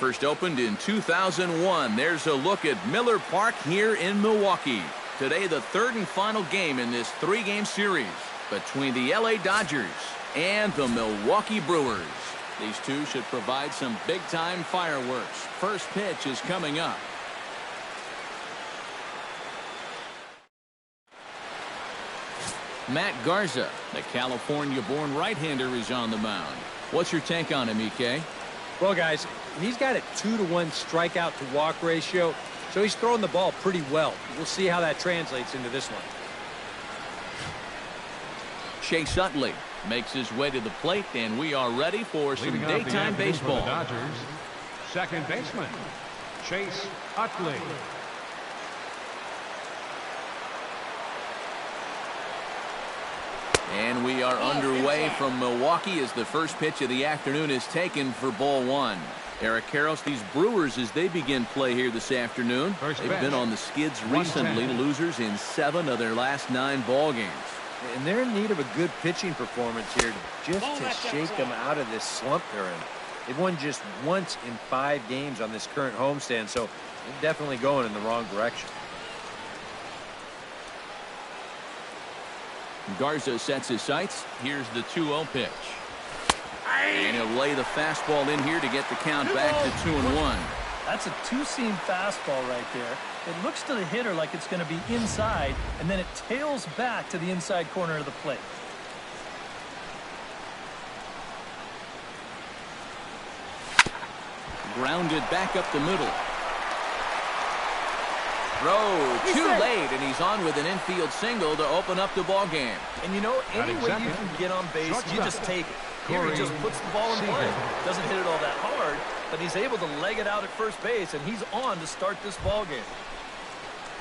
First opened in 2001. There's a look at Miller Park here in Milwaukee. Today, the third and final game in this three-game series between the LA Dodgers and the Milwaukee Brewers. These two should provide some big-time fireworks. First pitch is coming up. Matt Garza, the California-born right-hander, is on the mound. What's your take on him, EK? Well, guys, he's got a 2-to-1 strikeout to walk ratio, so he's throwing the ball pretty well. We'll see how that translates into this one. Chase Utley makes his way to the plate, and we are ready for some daytime baseball. For the Dodgers, second baseman, Chase Utley. And we are underway from Milwaukee as the first pitch of the afternoon is taken for ball one. Eric Karros, these Brewers, as they begin play here this afternoon, they've been on the skids recently, losers in 7 of their last 9 ball games. And they're in need of a good pitching performance here just to shake them out of this slump they're in. They've won just once in 5 games on this current homestand, so they're definitely going in the wrong direction. Garza sets his sights. Here's the 2-0 pitch. And he'll lay the fastball in here to get the count back to 2-1. That's a two-seam fastball right there. It looks to the hitter like it's going to be inside, and then it tails back to the inside corner of the plate. Grounded back up the middle. Throw too late, and he's on with an infield single to open up the ball game. And you know, any way you can get on base, you just take it. Here he just puts the ball in play. Doesn't hit it all that hard, but he's able to leg it out at first base, and he's on to start this ball game.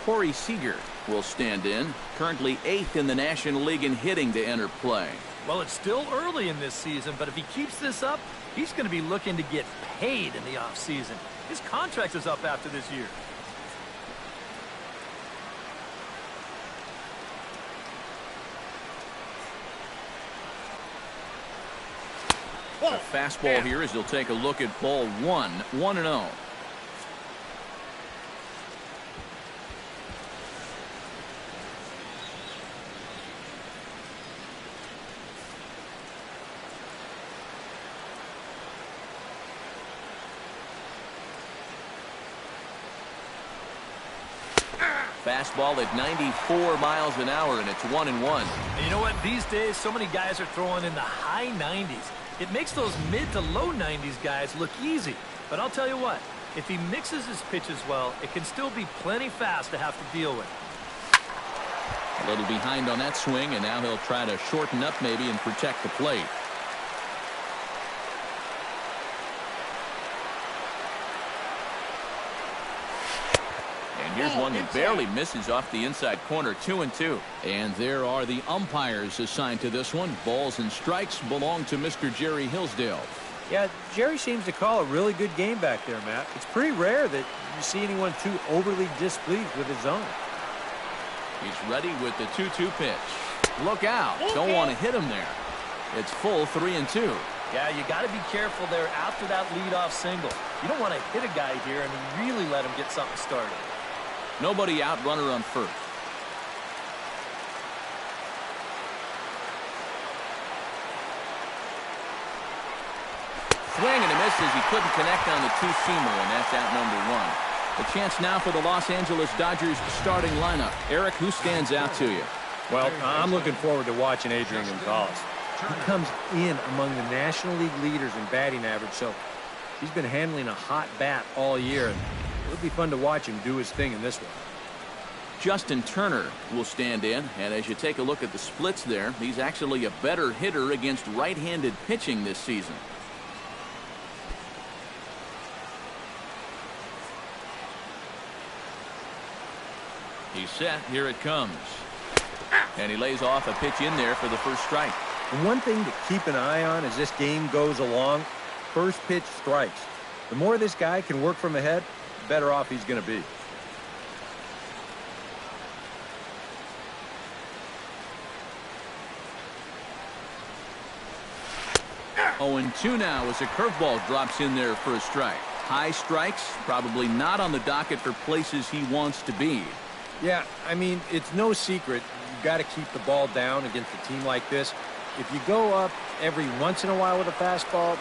Corey Seager will stand in, currently 8th in the National League in hitting to enter play. Well, it's still early in this season, but if he keeps this up, he's going to be looking to get paid in the offseason. His contract is up after this year. The fastball here as he'll take a look at ball 1, 1-0. Fastball at 94 miles an hour, and it's 1-1. And you know what? These days, so many guys are throwing in the high 90s. It makes those mid to low 90s guys look easy. But I'll tell you what, if he mixes his pitches well, it can still be plenty fast to have to deal with. A little behind on that swing, and now he'll try to shorten up maybe and protect the plate. Here's one that barely misses off the inside corner, 2-2. And there are the umpires assigned to this one. Balls and strikes belong to Mr. Jerry Hillsdale. Yeah, Jerry seems to call a really good game back there, Matt. It's pretty rare that you see anyone too overly displeased with his zone. He's ready with the 2-2 pitch. Look out. Don't want to hit him there. It's full 3-2. Yeah, you got to be careful there after that leadoff single. You don't want to hit a guy here and really let him get something started. Nobody out, runner on first. Swing and a miss as he couldn't connect on the two-seamer, and that's out number 1. The chance now for the Los Angeles Dodgers starting lineup. Eric, who stands out to you? Well, I'm looking forward to watching Adrian Gonzalez. He comes in among the National League leaders in batting average, so he's been handling a hot bat all year, and it'll be fun to watch him do his thing in this one. Justin Turner will stand in, and as you take a look at the splits there, he's actually a better hitter against right-handed pitching this season. He's set. Here it comes. And he lays off a pitch in there for the first strike. And one thing to keep an eye on as this game goes along, first pitch strikes. The more this guy can work from ahead, the better off he's going to be. 0-2 now as a curveball drops in there for a strike. High strikes, probably not on the docket for places he wants to be. Yeah, I mean, it's no secret. You've got to keep the ball down against a team like this. If you go up every once in a while with a fastball,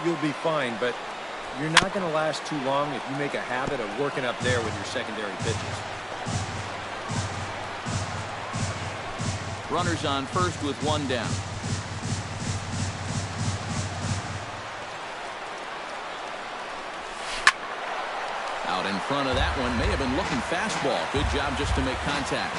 you'll be fine, but you're not going to last too long if you make a habit of working up there with your secondary pitches. Runners on first with one down. Out in front of that one, may have been looking fastball. Good job just to make contact.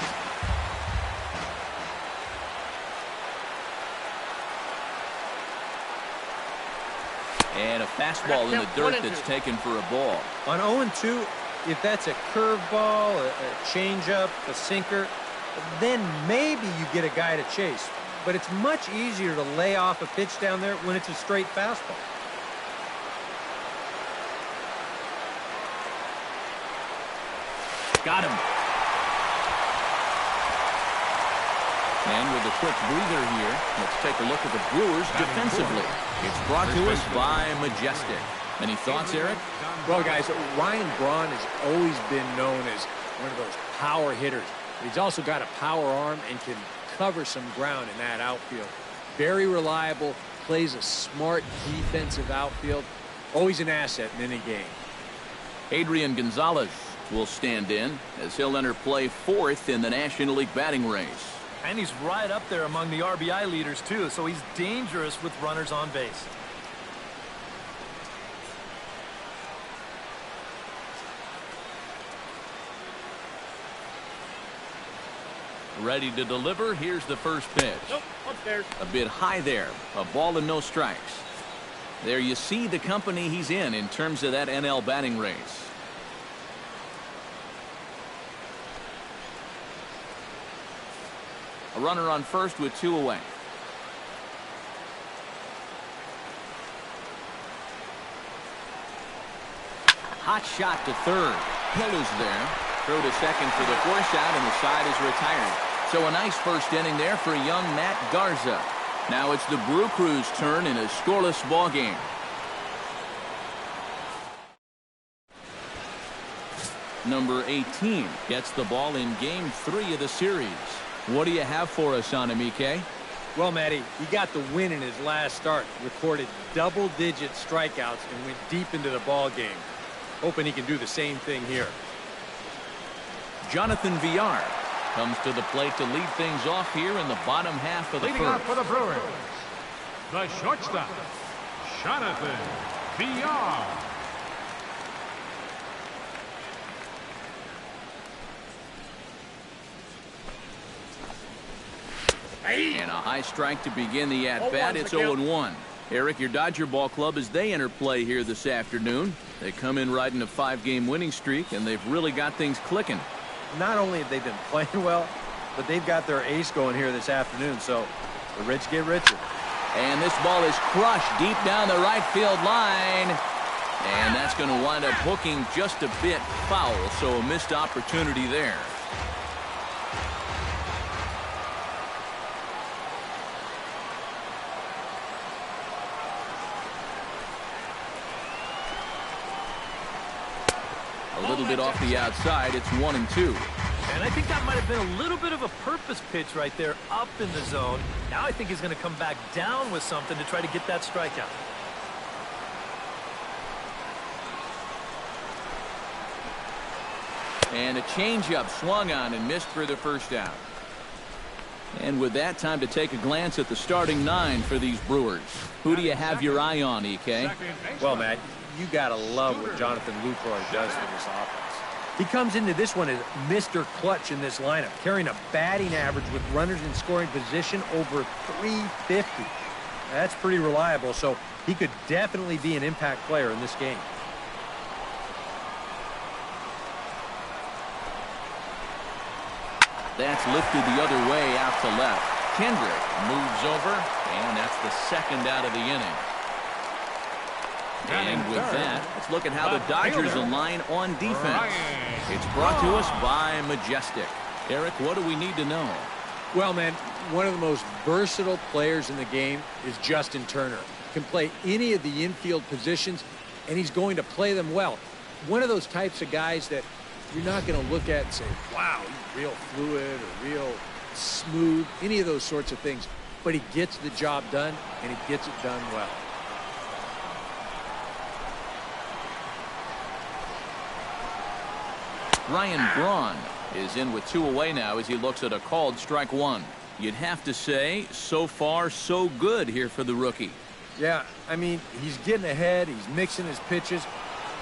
And a fastball in the dirt that's taken for a ball. On 0-2, if that's a curveball, a changeup, a sinker, then maybe you get a guy to chase. But it's much easier to lay off a pitch down there when it's a straight fastball. Got him. And with a quick breather here, let's take a look at the Brewers defensively. It's brought to us by Majestic. Any thoughts, Eric? Well, guys, Ryan Braun has always been known as one of those power hitters. But he's also got a power arm and can cover some ground in that outfield. Very reliable, plays a smart defensive outfield. Always an asset in any game. Adrian Gonzalez will stand in as he'll enter play fourth in the National League batting race. And he's right up there among the RBI leaders, too, so he's dangerous with runners on base. Ready to deliver. Here's the first pitch. Nope, upstairs. A bit high there. A ball and no strikes. There you see the company he's in terms of that NL batting race. A runner on first with two away. Hot shot to third. Hill is there. Throw to second for the force out, and the side is retired. So a nice first inning there for young Matt Garza. Now it's the Brew Crew's turn in a scoreless ball game. Number 18 gets the ball in game 3 of the series. What do you have for us on him, EK? Well, Matty, he got the win in his last start, recorded double-digit strikeouts, and went deep into the ball game. Hoping he can do the same thing here. Jonathan Villar comes to the plate to lead things off here in the bottom half of the Leading off first. for the Brewers, the shortstop, Jonathan Villar. And a high strike to begin the at-bat. It's 0-1. Eric, your Dodger ball club, as they enter play here this afternoon. They come in riding a 5-game winning streak, and they've really got things clicking. Not only have they been playing well, but they've got their ace going here this afternoon, so the rich get richer. And this ball is crushed deep down the right field line. And that's going to wind up hooking just a bit foul, so a missed opportunity there. A little bit off the outside. It's 1-2. And I think that might have been a little bit of a purpose pitch right there up in the zone. Now I think he's going to come back down with something to try to get that strikeout. And a changeup swung on and missed for the first out. And with that, time to take a glance at the starting 9 for these Brewers. Who do you have your eye on, EK? Well, Matt, you got to love what Jonathan Lucroy does for this offense. He comes into this one as Mr. Clutch in this lineup, carrying a batting average with runners in scoring position over 350. That's pretty reliable, so he could definitely be an impact player in this game. That's lifted the other way out to left. Kendrick moves over, and that's the second out of the inning. And with that, let's look at how the Dodgers align on defense. It's brought to us by Majestic. Eric, what do we need to know? Well, man, one of the most versatile players in the game is Justin Turner. Can play any of the infield positions, and he's going to play them well. One of those types of guys that you're not going to look at and say, wow, he's real fluid or real smooth, any of those sorts of things. But he gets the job done, and he gets it done well. Ryan Braun is in with 2 away now as he looks at a called strike 1. You'd have to say, so far, so good here for the rookie. Yeah, I mean, he's getting ahead. He's mixing his pitches.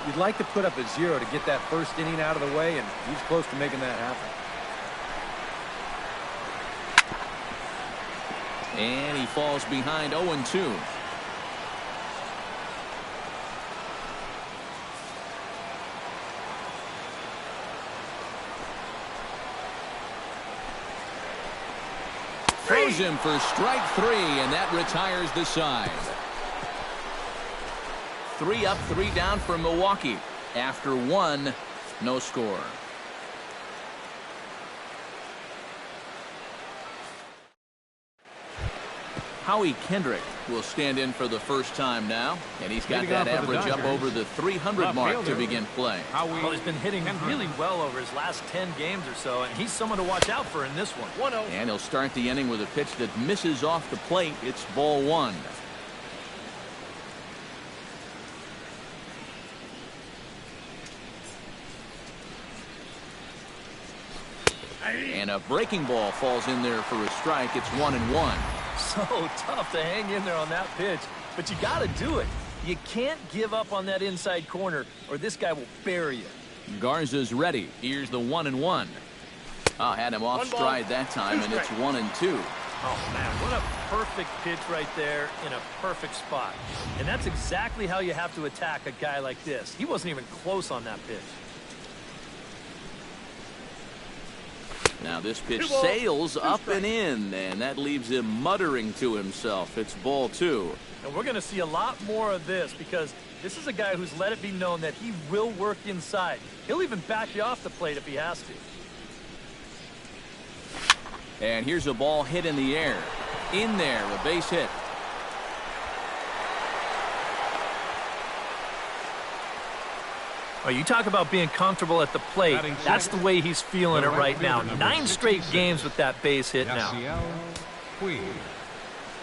You'd like to put up a 0 to get that first inning out of the way, and he's close to making that happen. And he falls behind 0-2. Throws him for strike 3, and that retires the side. 3 up, 3 down for Milwaukee. After 1, no score. Howie Kendrick will stand in for the first time now, and he's got that average up over the 300 mark to begin play. Well, he's been hitting really well over his last 10 games or so, and he's someone to watch out for in this one. 1-0. And he'll start the inning with a pitch that misses off the plate. It's ball 1. And a breaking ball falls in there for a strike. It's 1-1. So tough to hang in there on that pitch, but you got to do it. You can't give up on that inside corner, or this guy will bury you. Garza's ready. Here's the 1-1. Oh, had him off stride that time, and it's 1-2. Oh, man, what a perfect pitch right there in a perfect spot. And that's exactly how you have to attack a guy like this. He wasn't even close on that pitch. Now this pitch sails up and in, and that leaves him muttering to himself. It's ball 2. And we're going to see a lot more of this because this is a guy who's let it be known that he will work inside. He'll even back you off the plate if he has to. And here's a ball hit in the air. In there, a base hit. Oh, you talk about being comfortable at the plate. That's the way he's feeling it right now. 9 straight games with that base hit now.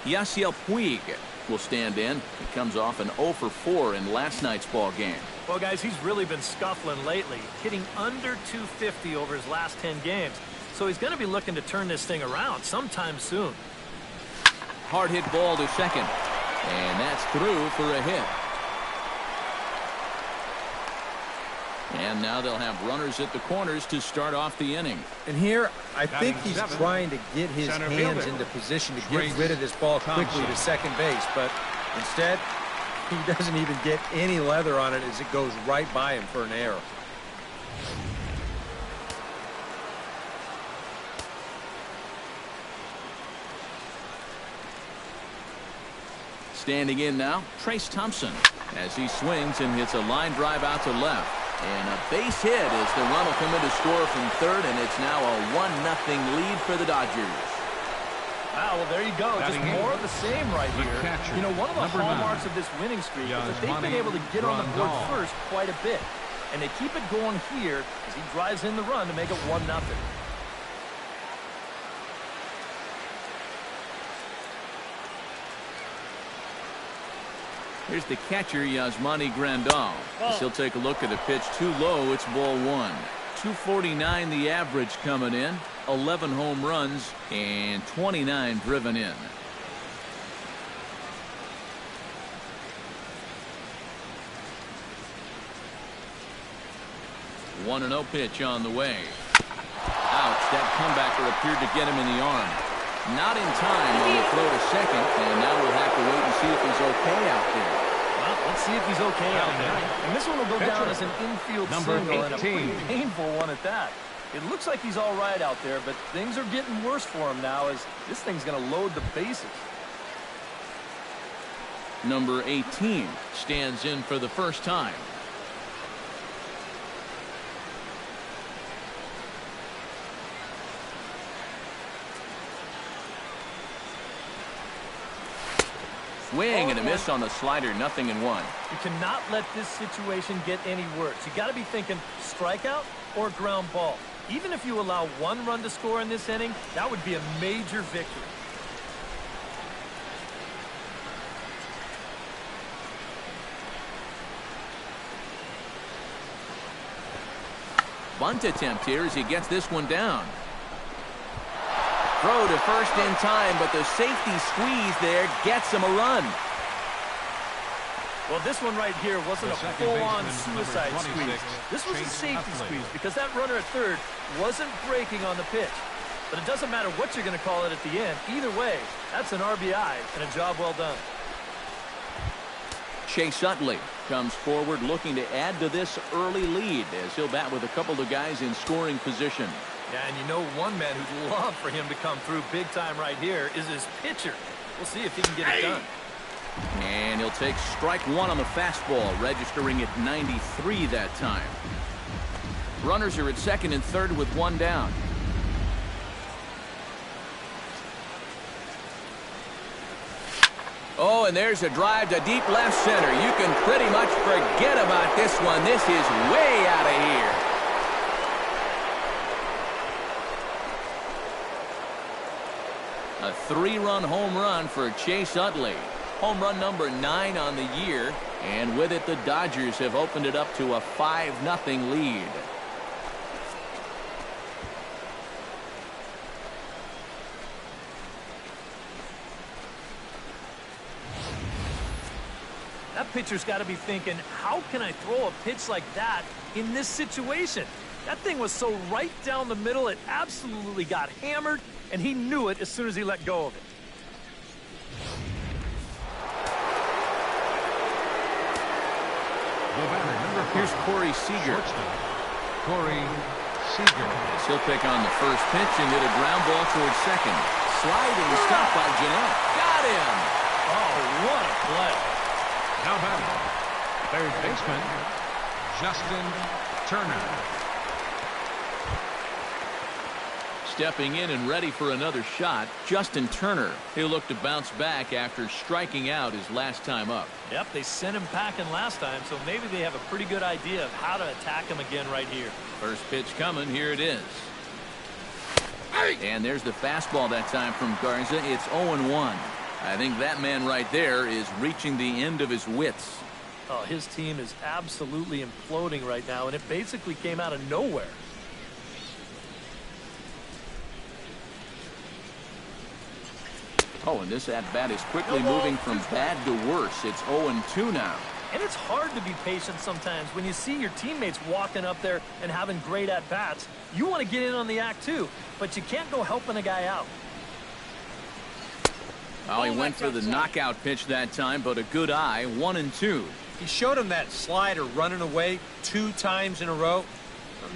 Yasiel Puig will stand in. He comes off an 0 for 4 in last night's ball game. Well, guys, he's really been scuffling lately, hitting under 250 over his last 10 games. So he's going to be looking to turn this thing around sometime soon. Hard hit ball to second. And that's through for a hit. And now they'll have runners at the corners to start off the inning. And here, I think he's trying to get his hands into position to get rid of this ball quickly to second base. But instead, he doesn't even get any leather on it as it goes right by him for an error. Standing in now, Trace Thompson, as he swings and hits a line drive out to left. And a base hit as the run will come in to score from third, and it's now a 1-0 lead for the Dodgers. Wow, well, there you go. Just more of the same right here. You know, one of the hallmarks of this winning streak is that they've been able to get on the board first quite a bit. And they keep it going here as he drives in the run to make it 1-0. Here's the catcher, Yasmani Grandal. As he'll take a look at a pitch too low. It's ball 1. 249 the average coming in. 11 home runs and 29 driven in. One 1-0 pitch on the way. Ouch, that comebacker appeared to get him in the arm. Not in time on the throw to second, and now we'll have to wait and see if he's okay out there. Well, let's see if he's okay out there. And this one will go down as an infield single, and a pretty painful one at that. It looks like he's all right out there, but things are getting worse for him now as this thing's going to load the bases. Number 18 stands in for the first time. Swing and a miss on the slider, 0-1. You cannot let this situation get any worse. You got to be thinking strikeout or ground ball. Even if you allow 1 run to score in this inning, that would be a major victory. Bunt attempt here as he gets this one down. Throw to first in time, but the safety squeeze there gets him a run. Well, this one right here wasn't a full-on suicide squeeze. This was a safety squeeze because that runner at third wasn't breaking on the pitch. But it doesn't matter what you're going to call it at the end. Either way, that's an RBI and a job well done. Chase Utley comes forward looking to add to this early lead as he'll bat with a couple of guys in scoring position. Yeah, and you know one man who'd love for him to come through big time right here is his pitcher. We'll see if he can get it done. And he'll take strike 1 on the fastball, registering at 93 that time. Runners are at second and third with 1 down. Oh, and there's a drive to deep left center. You can pretty much forget about this one. This is way out of here. A 3-run home run for Chase Utley. Home run number 9 on the year. And with it, the Dodgers have opened it up to a 5-0 lead. That pitcher's got to be thinking, how can I throw a pitch like that in this situation? That thing was so right down the middle, it absolutely got hammered, and he knew it as soon as he let go of it. Here's Corey Seager. Corey Seager. He'll pick on the first pitch and hit a ground ball towards second. Sliding stop by Jeanette. Got him! Oh, what a play. Now batting, third baseman, Justin Turner. Stepping in and ready for another shot, Justin Turner. He'll look to bounce back after striking out his last time up. Yep, they sent him packing last time, so maybe they have a pretty good idea of how to attack him again right here. First pitch coming, here it is. And there's the fastball that time from Garza. It's 0-1. I think that man right there is reaching the end of his wits. Oh, his team is absolutely imploding right now, and it basically came out of nowhere. Oh, and this at-bat is quickly moving from bad to worse. It's 0-2 now. And it's hard to be patient sometimes when you see your teammates walking up there and having great at-bats. You want to get in on the act too, but you can't go helping a guy out. Well, he went for the knockout pitch that time, but a good eye, 1-2. He showed him that slider running away 2 times in a row.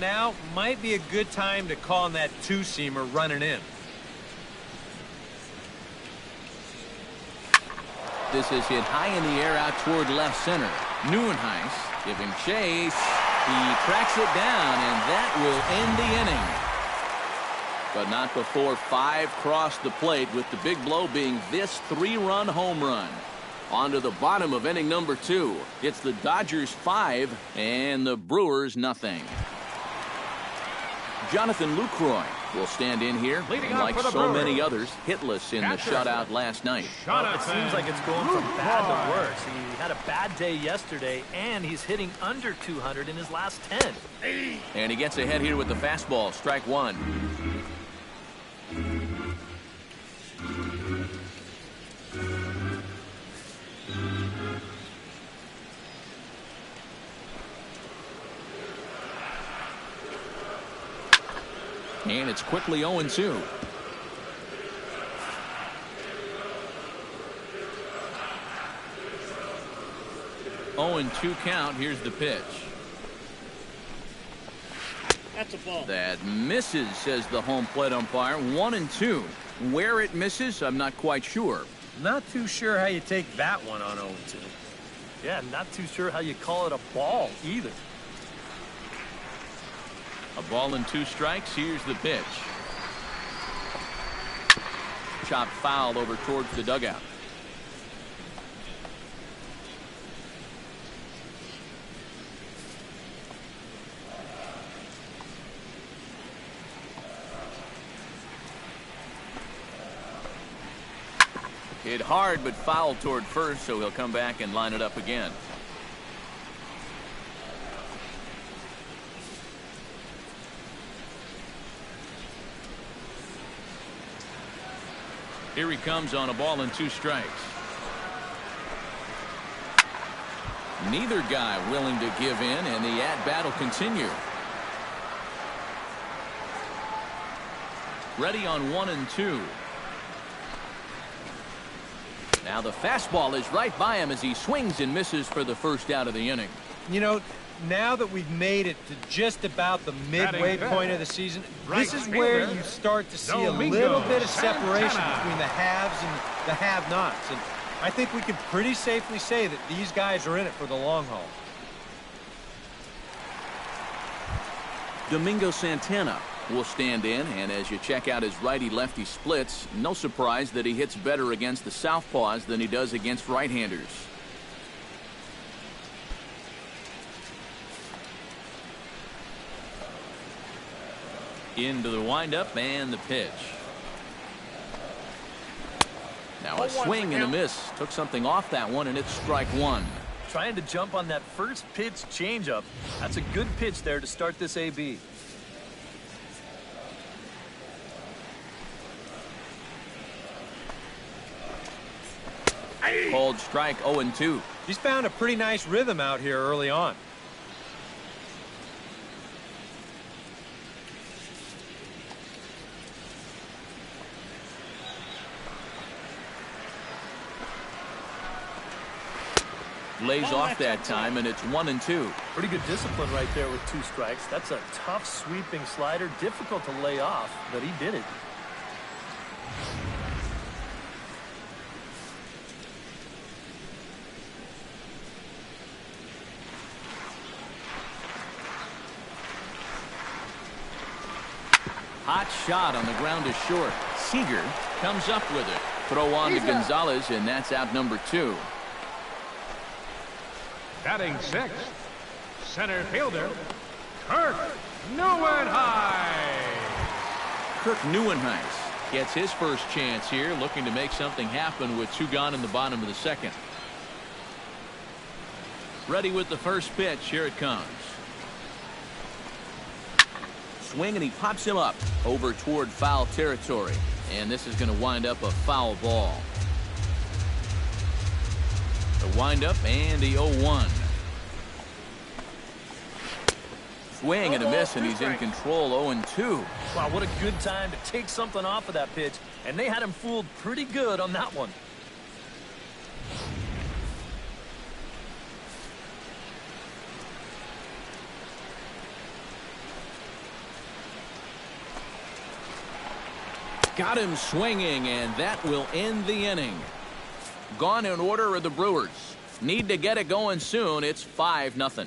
Now might be a good time to call on that 2-seamer running in. This is hit high in the air out toward left center. Neuenhuis giving chase. He tracks it down, and that will end the inning. But not before 5 crossed the plate, with the big blow being this 3-run home run. On to the bottom of inning number 2. It's the Dodgers 5 and the Brewers nothing. Jonathan Lucroy will stand in here, Leading and off like for the so Brewers, many others, hitless in the shutout last night. Well, it seems like it's going from bad to worse. He had a bad day yesterday, and he's hitting under 200 in his last 10. And he gets ahead here with the fastball, strike 1. And it's quickly 0-2. Oh, 2 count. Here's the pitch. That's a ball. That misses, says the home plate umpire. 1-2. Where it misses, I'm not quite sure. Not too sure how you take that one on 0-2. Yeah, not too sure how you call it a ball either. A ball and 2 strikes. Here's the pitch. Chopped foul over towards the dugout. Hit hard but fouled toward first, so he'll come back and line it up again. Here he comes on a ball and 2 strikes. Neither guy willing to give in, and the at-bat will continue. Ready on 1 and 2. Now the fastball is right by him as he swings and misses for the first out of the inning. You know, now that we've made it to just about the midway point of the season, this is where you start to see a little bit of separation between the haves and the have-nots. And I think we can pretty safely say that these guys are in it for the long haul. Domingo Santana will stand in, and as you check out his righty-lefty splits, no surprise that he hits better against the southpaws than he does against right-handers. Into the windup and the pitch. Now a swing and a miss. Took something off that one, and it's strike 1. Trying to jump on that first pitch changeup. That's a good pitch there to start this AB. Called strike 0-2. He's found a pretty nice rhythm out here early on. Lays off that time, and it's 1-2. Pretty good discipline right there with 2 strikes. That's a tough sweeping slider. Difficult to lay off, but he did it. Hot shot on the ground is short. Seager comes up with it. Throw on to Gonzalez, and that's out number 2. Batting 6th, center fielder, Kirk Neuenheis. Kirk Neuenheis gets his first chance here, looking to make something happen with 2 gone in the bottom of the 2nd. Ready with the first pitch. Here it comes. Swing, and he pops him up over toward foul territory, and this is going to wind up a foul ball. The windup and the 0-1. Swing and a miss, and he's in control. 0-2. Wow, what a good time to take something off of that pitch, and they had him fooled pretty good on that one. Got him swinging, and that will end the inning. Gone in order are the Brewers. Need to get it going soon. It's 5-0.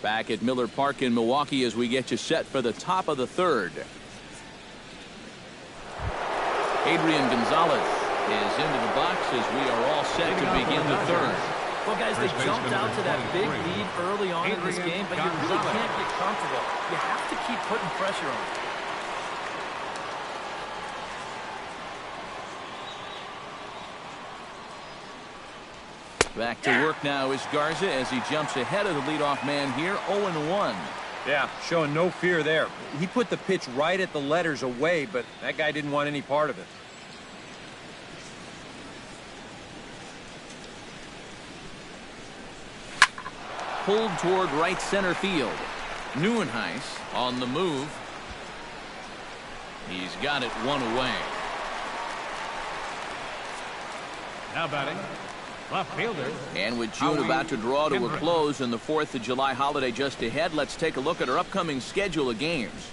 Back at Miller Park in Milwaukee as we get you set for the top of the 3rd. Adrian Gonzalez is into the box as we are all set to begin the 3rd. Well, guys, they jumped out to that big lead early on in this game, but you really can't get comfortable. You have to keep putting pressure on. Back to work now is Garza as he jumps ahead of the leadoff man here. 0-1. Yeah, showing no fear there. He put the pitch right at the letters away, but that guy didn't want any part of it. Pulled toward right center field. Neuenheis on the move. He's got it 1 away. Now batting, left fielder. And with June about to draw to a close and the 4th of July holiday just ahead, let's take a look at our upcoming schedule of games.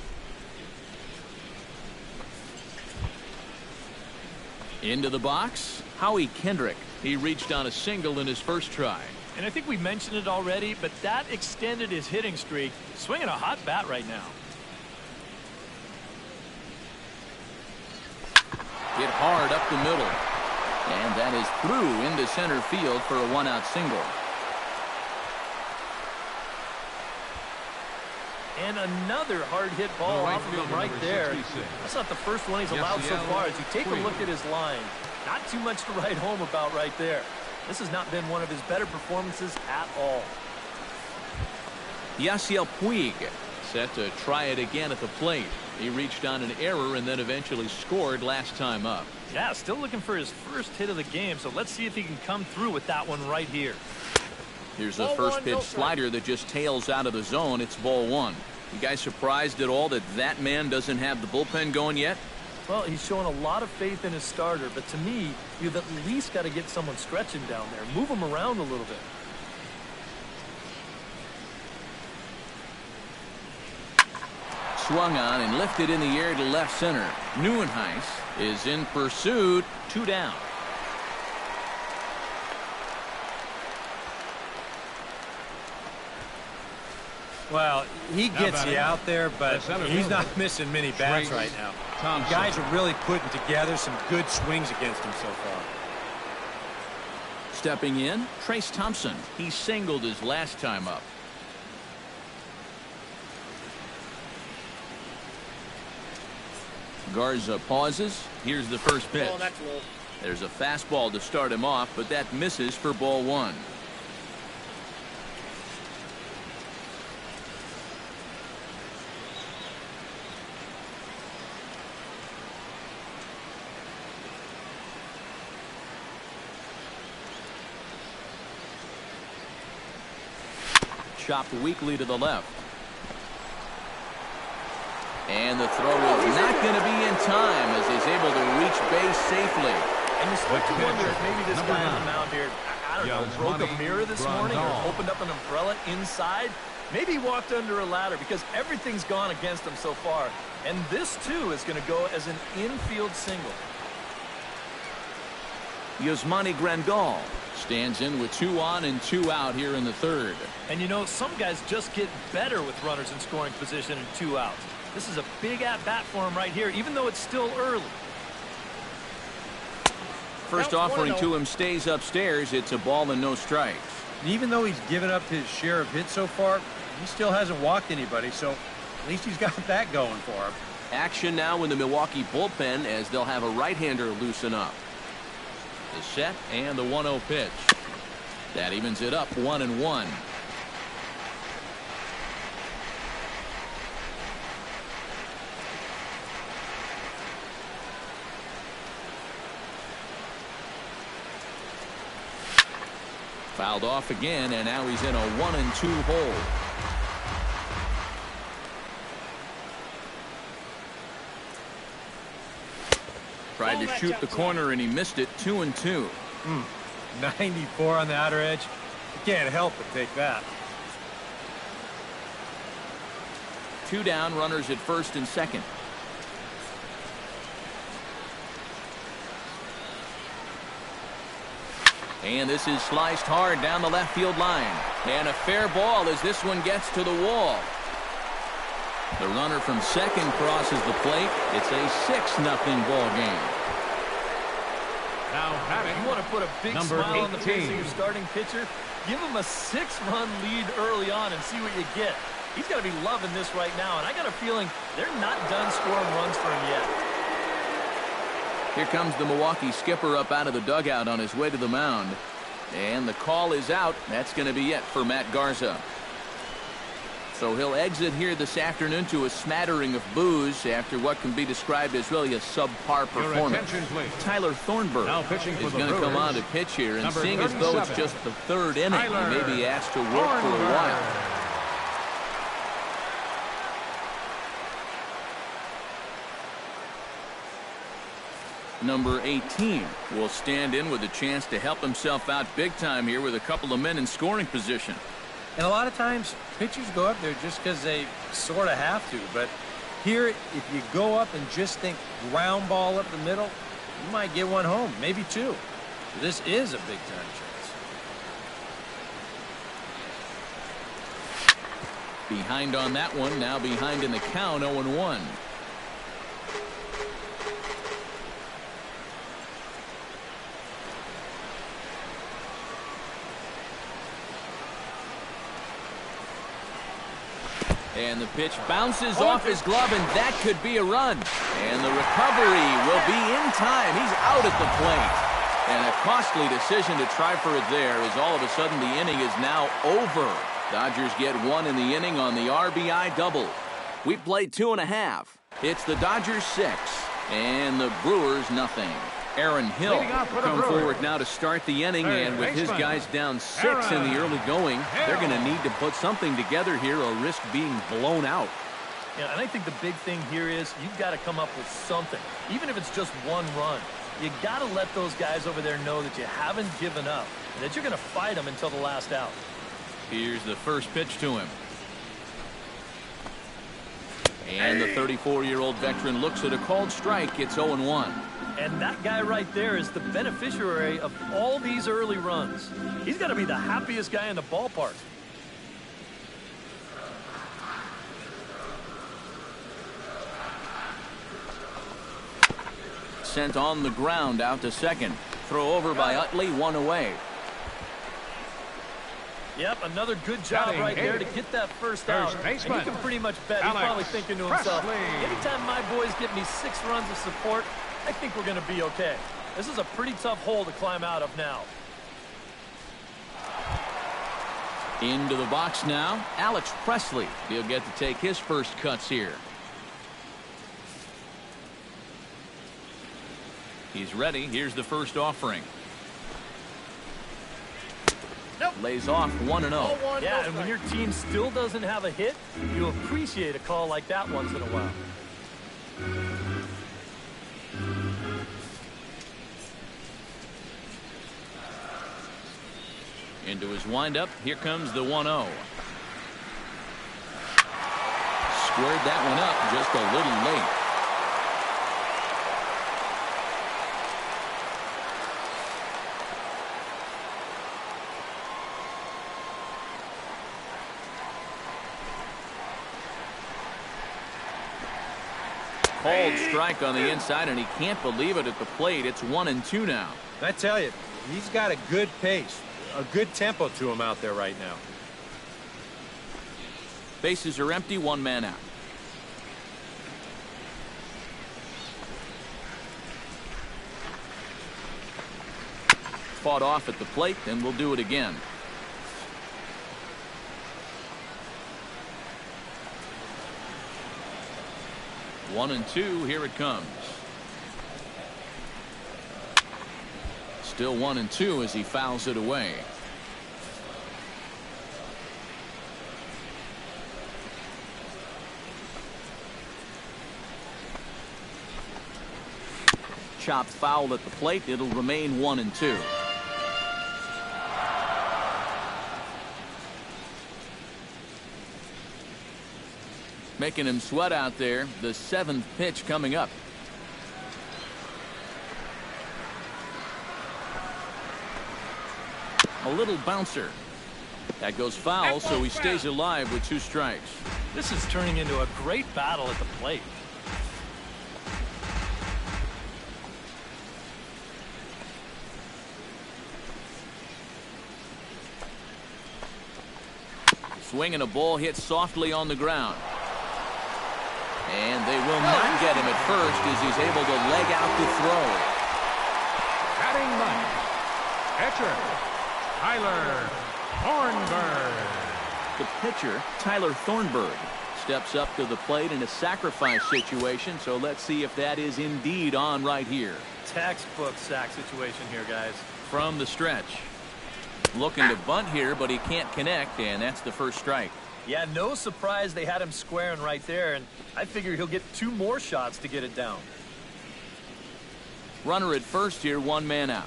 Into the box, Howie Kendrick. He reached on a single in his first try. And I think we mentioned it already, but that extended his hitting streak. Swinging a hot bat right now. Hit hard up the middle. And that is through into center field for a 1-out single. And another hard hit ball off of him right there. That's not the first one he's allowed so far. As you take a look at his line, not too much to write home about right there. This has not been one of his better performances at all. Yasiel Puig set to try it again at the plate. He reached on an error and then eventually scored last time up. Yeah, still looking for his first hit of the game, so let's see if he can come through with that one right here. Here's the first pitch slider that just tails out of the zone. It's ball one. You guys surprised at all that that man doesn't have the bullpen going yet? Well, he's showing a lot of faith in his starter, but to me, you've at least got to get someone stretching down there. Move him around a little bit. Swung on and lifted in the air to left center. Neuenhuis is in pursuit. 2 down. Well, he gets you out there, but he's not missing many bats right now. The guys are really putting together some good swings against him so far. Stepping in, Trace Thompson. He singled his last time up. Garza pauses. Here's the first pitch. Oh, that's low. There's a fastball to start him off, but that misses for ball one. Chopped weakly to the left. And the throw is not going to be in time as he's able to reach base safely. And you start to wonder if maybe this guy on the mound here, I don't know, broke a mirror this morning or opened up an umbrella inside. Maybe he walked under a ladder because everything's gone against him so far. And this, too, is going to go as an infield single. Yasmani Grandal stands in with 2 on and 2 out here in the third. And you know, some guys just get better with runners in scoring position and 2 outs. This is a big at-bat for him right here, even though it's still early. First offering to him stays upstairs. It's a ball and no strikes. And even though he's given up his share of hits so far, he still hasn't walked anybody, so at least he's got that going for him. Action now in the Milwaukee bullpen as they'll have a right-hander loosen up. The set and the 1-0 pitch. That evens it up 1-1. Fouled off again, and now he's in a 1-2 hole. Tried to shoot the corner, and he missed it. 2-2. 94 on the outer edge. You can't help but take that. 2 down, runners at first and second. And this is sliced hard down the left field line. And a fair ball as this one gets to the wall. The runner from second crosses the plate. It's a 6-0 ball game. Now batting, you want to put a big smile on the face of your starting pitcher? Give him a 6-run lead early on and see what you get. He's got to be loving this right now, and I got a feeling they're not done scoring runs for him yet. Here comes the Milwaukee skipper up out of the dugout on his way to the mound. And the call is out. That's going to be it for Matt Garza. So he'll exit here this afternoon to a smattering of boos after what can be described as really a subpar performance. Tyler Thornburg is going to come on to pitch here, and seeing as though it's just the third inning, he may be asked to work for a while. Number 18 will stand in with a chance to help himself out big time here with a couple of men in scoring position. And a lot of times pitchers go up there just because they sort of have to, but here if you go up and just think ground ball up the middle, you might get one home, maybe 2. So this is a big time chance. Behind on that one, now behind in the count. 0-1. And the pitch bounces off his glove, and that could be a run. And the recovery will be in time. He's out at the plate. And a costly decision to try for it there, as all of a sudden the inning is now over. Dodgers get one in the inning on the RBI double. We played 2.5. It's the Dodgers 6 and the Brewers nothing. Aaron Hill come forward now to start the inning, and with his guys down 6 in the early going, they're going to need to put something together here or risk being blown out. Yeah, and I think the big thing here is you've got to come up with something, even if it's just one run. You got to let those guys over there know that you haven't given up and that you're going to fight them until the last out. Here's the first pitch to him. And the 34-year-old veteran looks at a called strike. It's 0-1. And that guy right there is the beneficiary of all these early runs. He's got to be the happiest guy in the ballpark. Sent on the ground out to second. Throw over by Utley, one away. Yep, another good job right there to get that first out. And you can pretty much bet he's probably thinking to himself, anytime my boys get me 6 runs of support, I think we're going to be okay. This is a pretty tough hole to climb out of now. Into the box now, Alex Presley. He'll get to take his first cuts here. He's ready. Here's the first offering. Lays off 1-0. Yeah, and when your team still doesn't have a hit, you appreciate a call like that once in a while. Into his windup. Here comes the 1-0. Squared that one up just a little late. Called strike on the inside, and he can't believe it at the plate. It's 1-2 now. I tell you, he's got a good pace, a good tempo to him out there right now. Bases are empty, 1 man out. Fought off at the plate, and we'll do it again. One and two, here it comes. Still 1-2 as he fouls it away. Chopped foul at the plate. It'll remain 1-2. Making him sweat out there. The 7th pitch coming up. A little bouncer. That goes foul, so he stays alive with 2 strikes. This is turning into a great battle at the plate. Swinging a ball hit softly on the ground. And they will not get him at first as he's able to leg out the throw. Batting ninth, catcher, Tyler Thornburg. The pitcher, Tyler Thornburg, steps up to the plate in a sacrifice situation, so let's see if that is indeed on right here. Textbook sack situation here, guys. From the stretch. Looking to bunt here, but he can't connect, and that's the first strike. Yeah, no surprise they had him squaring right there, and I figure he'll get 2 more shots to get it down. Runner at first here, 1 man out.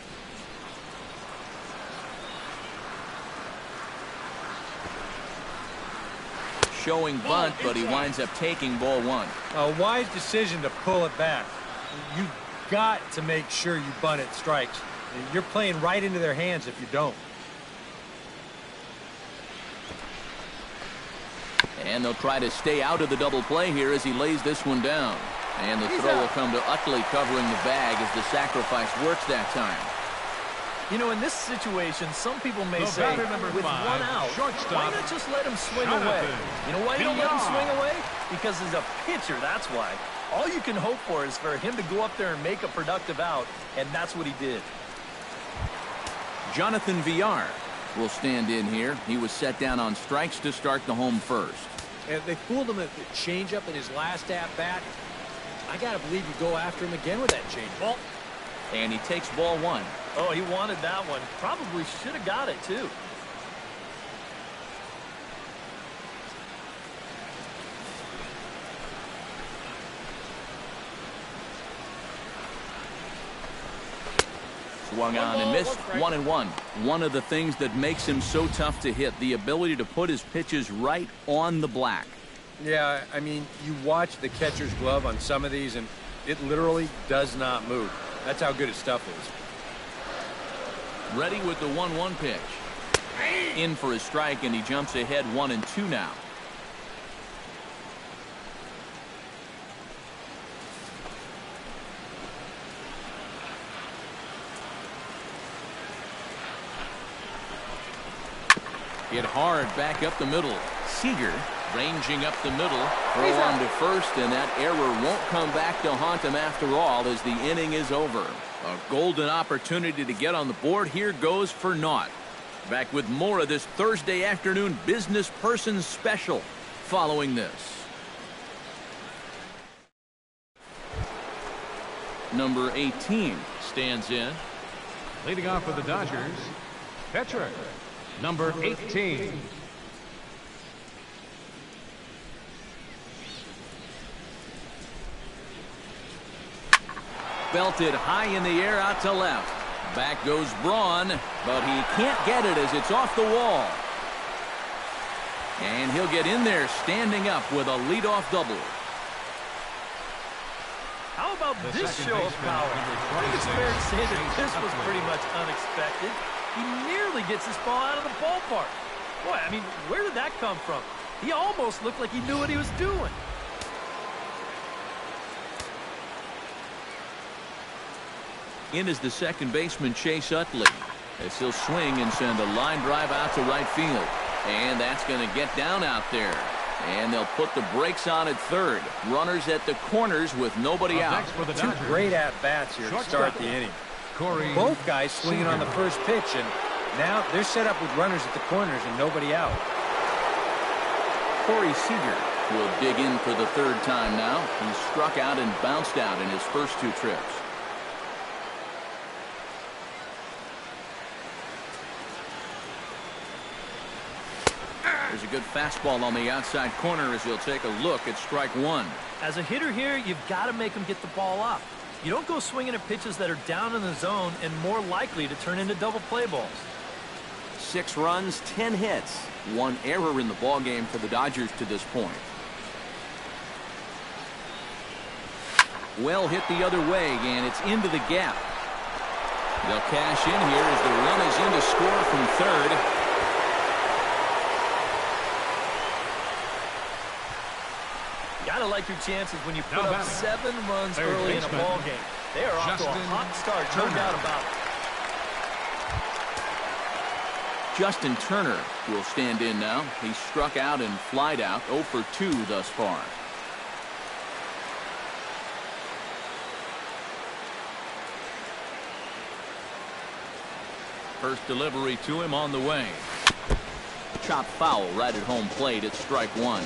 Showing bunt, but he winds up taking ball 1. A wise decision to pull it back. You've got to make sure you bunt it strikes. You're playing right into their hands if you don't. And they'll try to stay out of the double play here as he lays this one down. And the throw will come to Utley covering the bag as the sacrifice works that time. You know, in this situation, some people may say, with 1 out, why not just let him swing away? You know why you don't let him swing away? Because as a pitcher, that's why. All you can hope for is for him to go up there and make a productive out, and that's what he did. Jonathan Villar will stand in here. He was set down on strikes to start the home first. And they fooled him at the changeup in his last at-bat. I got to believe you go after him again with that changeup. And he takes ball 1. Oh, he wanted that one. Probably should have got it, too. Swung on and missed. 1-1. One of the things that makes him so tough to hit, the ability to put his pitches right on the black. Yeah, I mean, you watch the catcher's glove on some of these, and it literally does not move. That's how good his stuff is. Ready with the 1-1 pitch. In for a strike, and he jumps ahead 1-2 now. Hit hard back up the middle. Seager ranging up the middle. Throw on to first, and that error won't come back to haunt him after all as the inning is over. A golden opportunity to get on the board here goes for naught. Back with more of this Thursday afternoon business person special following this. Number 18 stands in. Leading off for the Dodgers, pitcher, number 18. Belted high in the air out to left. Back goes Braun, but he can't get it as it's off the wall. And he'll get in there standing up with a leadoff double. How about this show of power? I think it's fair to say that this was pretty much unexpected. He nearly gets this ball out of the ballpark. Boy, I mean, where did that come from? He almost looked like he knew what he was doing. In is the second baseman, Chase Utley, as he'll swing and send a line drive out to right field. And that's going to get down out there. And they'll put the brakes on at third. Runners at the corners with nobody out. Two great at-bats here to start the inning. Both guys swinging on the first pitch, and now they're set up with runners at the corners and nobody out. Corey Seager will dig in for the third time now. He struck out and bounced out in his first 2 trips. There's a good fastball on the outside corner as he'll take a look at strike 1. As a hitter here, you've got to make him get the ball up. You don't go swinging at pitches that are down in the zone and more likely to turn into double play balls. 6 runs, 10 hits. 1 error in the ballgame for the Dodgers to this point. Well hit the other way, and it's into the gap. They'll cash in here as the run is in to score from third. Gotta like your chances when you put up 7 runs early in a ball game. They are off to a hot start, no doubt about it. Justin Turner will stand in now. He struck out and flied out, 0 for 2 thus far. First delivery to him on the way. Chopped foul right at home plate. It's strike 1.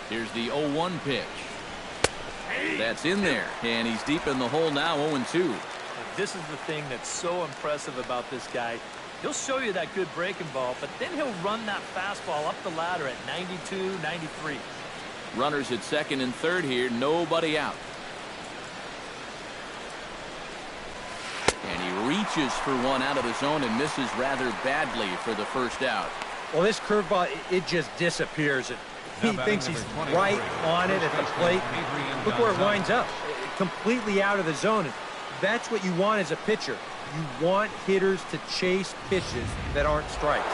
Here's the 0-1 pitch. That's in there, and he's deep in the hole now, 0-2. This is the thing that's so impressive about this guy. He'll show you that good breaking ball, but then he'll run that fastball up the ladder at 92, 93. Runners at second and third here, nobody out. And he reaches for one out of the zone and misses rather badly for the first out. Well, this curveball, it just disappears. He thinks he's right on it at the plate. Look where it winds up. Completely out of the zone. That's what you want as a pitcher. You want hitters to chase pitches that aren't strikes.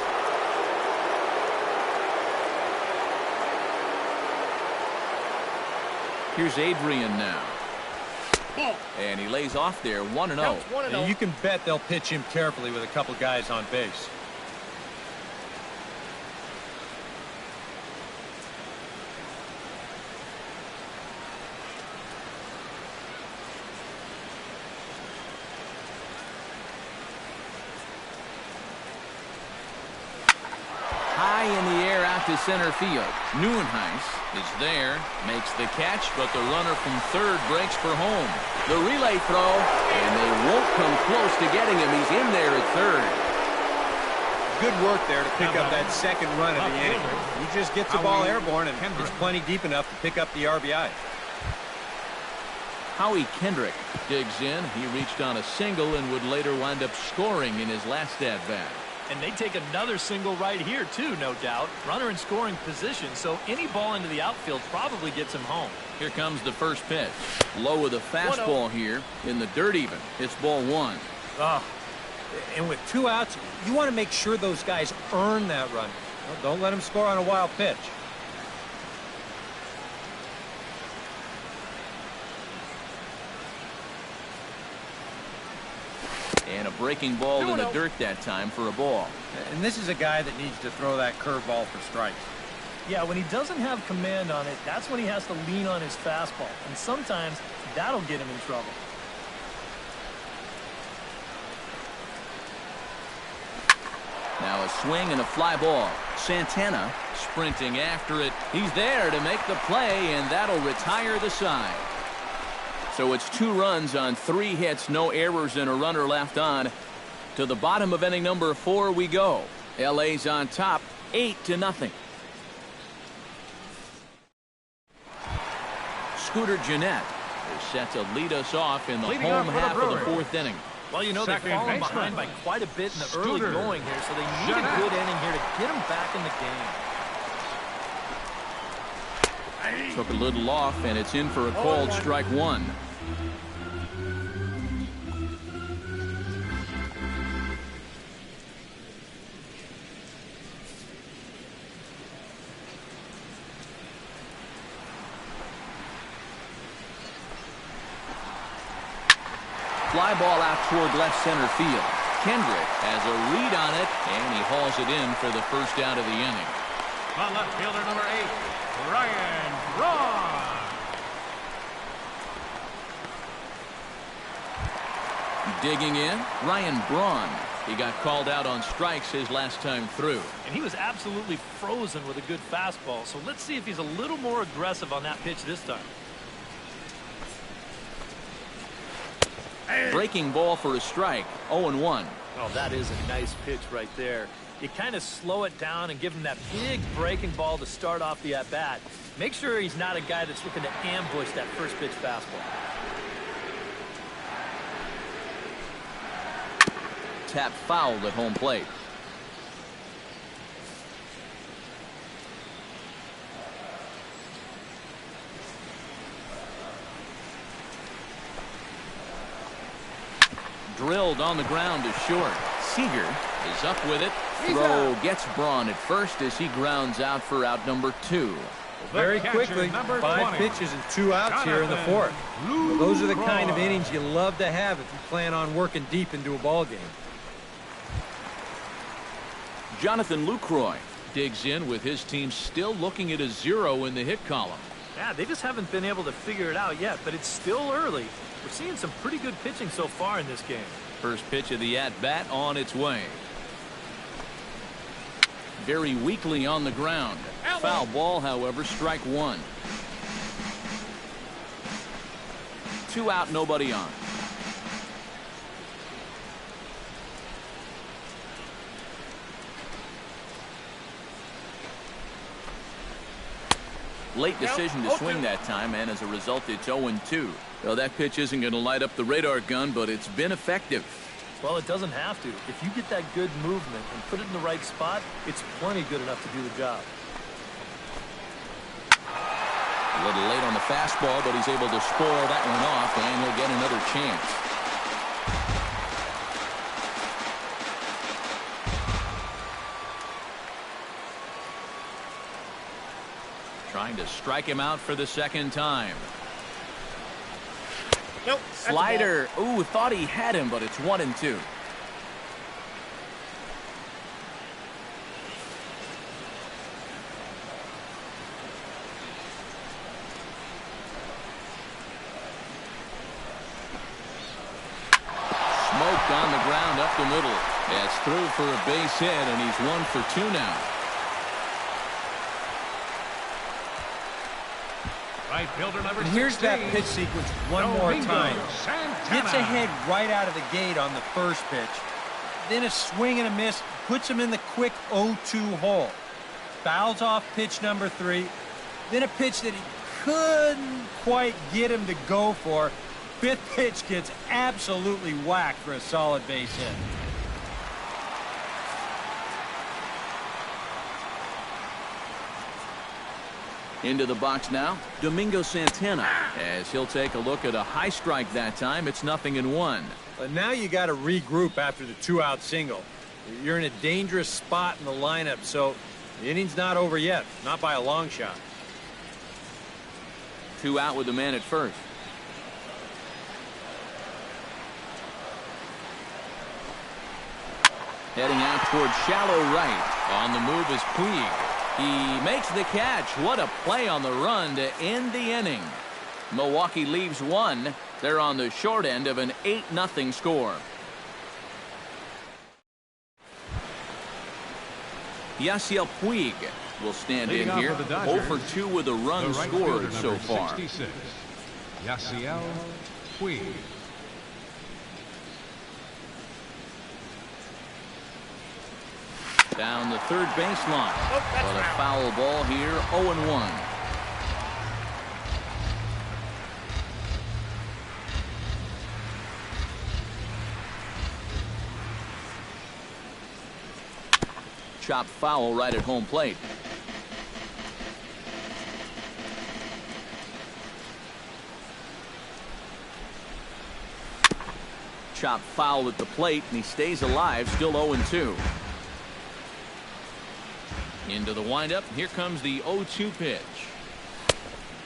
Here's Adrian now. Ball. And he lays off there 1-0. And you can bet they'll pitch him carefully with a couple guys on base. High in the air out to center field. Neuenhuis is there, makes the catch, but the runner from third breaks for home. The relay throw, and they won't come close to getting him. He's in there at third. Good work there to pick up that second run of the inning. He just gets the ball airborne, and it's plenty deep enough to pick up the RBI. Howie Kendrick digs in. He reached on a single and would later wind up scoring in his last at-bat. And they take another single right here, too, no doubt. Runner in scoring position, so any ball into the outfield probably gets him home. Here comes the first pitch. Low with a fastball here in the dirt even. It's ball one. And with 2 outs, you want to make sure those guys earn that run. Well, don't let them score on a wild pitch. And a breaking ball in the dirt that time for a ball. And this is a guy that needs to throw that curveball for strikes. Yeah, when he doesn't have command on it, that's when he has to lean on his fastball. And sometimes that'll get him in trouble. Now a swing and a fly ball. Santana sprinting after it. He's there to make the play, and that'll retire the side. So it's 2 runs on 3 hits, no errors, and a runner left on. To the bottom of inning number 4 we go. LA's on top, 8-0. Scooter Gennett is set to lead us off in the home half of the 4th inning. Well, you know, they've fallen behind by quite a bit in the early going here, so they need a good inning here to get them back in the game. Took a little off, and it's in for a called strike 1. Fly ball out toward left center field. Kendrick has a read on it, and he hauls it in for the first out of the inning. The left fielder, number 8, Ryan Braun. Digging in, Ryan Braun. He got called out on strikes his last time through. And he was absolutely frozen with a good fastball, so let's see if he's a little more aggressive on that pitch this time. Breaking ball for a strike, 0-1. Oh, that is a nice pitch right there. You kind of slow it down and give him that big breaking ball to start off the at-bat. Make sure he's not a guy that's looking to ambush that first pitch fastball. Tap fouled at home plate. Drilled on the ground to short. Seager is up with it. Throw gets Braun at first as he grounds out for out number 2. Very quickly, 5 pitches and 2 outs here in the 4th. Well, those are the kind of innings you love to have if you plan on working deep into a ball game. Jonathan Lucroy digs in with his team still looking at a 0 in the hit column. Yeah, they just haven't been able to figure it out yet, but it's still early. We're seeing some pretty good pitching so far in this game. First pitch of the at-bat on its way. Very weakly on the ground. Foul ball, however, strike 1. 2 out, nobody on. Late decision to swing that time, and as a result, it's 0-2. Well, that pitch isn't going to light up the radar gun, but it's been effective. Well, it doesn't have to. If you get that good movement and put it in the right spot, it's plenty good enough to do the job. A little late on the fastball, but he's able to spoil that one off, and he'll get another chance. Trying to strike him out for the second time. Nope. Slider. Ooh, thought he had him, but it's 1-2. Smoked on the ground up the middle. That's through for a base hit, and he's 1 for 2 now. Right fielder number And here's 16, that pitch sequence one more Domingo time. Santana. Gets ahead right out of the gate on the first pitch. Then a swing and a miss puts him in the quick 0-2 hole. Fouls off pitch number 3. Then a pitch that he couldn't quite get him to go for. Fifth pitch gets absolutely whacked for a solid base hit. Into the box now, Domingo Santana, as he'll take a look at a high strike that time. It's 0-1. But now you got to regroup after the 2-out single. You're in a dangerous spot in the lineup, so the inning's not over yet, not by a long shot. 2 out with the man at first. Heading out toward shallow right. On the move is Puig. He makes the catch. What a play on the run to end the inning. Milwaukee leaves 1. They're on the short end of an 8-0 score. Yasiel Puig will stand in here. 0 for 2 with a run scored so far. 66, Yasiel Puig. Down the third baseline. But a foul ball here, 0-1. Chopped foul right at home plate. Chopped foul at the plate, and he stays alive, still 0-2. Into the windup. Here comes the 0-2 pitch.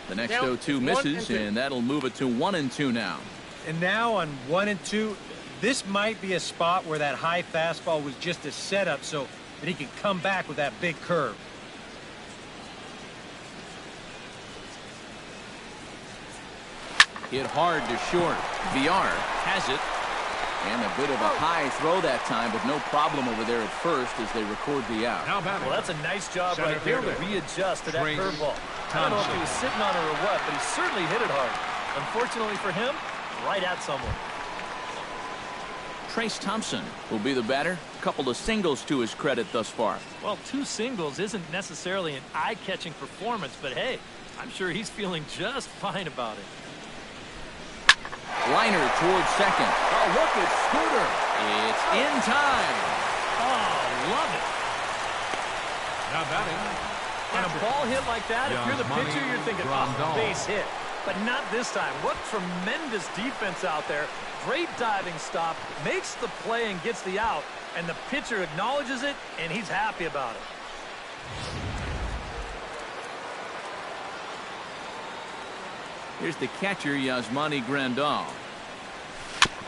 The next 0-2 misses, and that'll move it to 1-2 now. And now on 1-2, this might be a spot where that high fastball was just a setup so that he can come back with that big curve. Hit hard to short. VR has it. And a bit of a high throw that time, but no problem over there at first as they record the out. Well, that's a nice job right there to readjust to that curveball. I don't know if he was sitting on it or what, but he certainly hit it hard. Unfortunately for him, right at someone. Trace Thompson will be the batter. A couple of singles to his credit thus far. Well, 2 singles isn't necessarily an eye-catching performance, but hey, I'm sure he's feeling just fine about it. Liner towards second. Oh, look at Scooter. It's in time. Oh, love it. Now batting. And a ball hit like that, if you're the pitcher, you're thinking, oh, base hit. But not this time. What tremendous defense out there. Great diving stop, makes the play and gets the out, and the pitcher acknowledges it, and he's happy about it. Here's the catcher, Yasmani Grandal.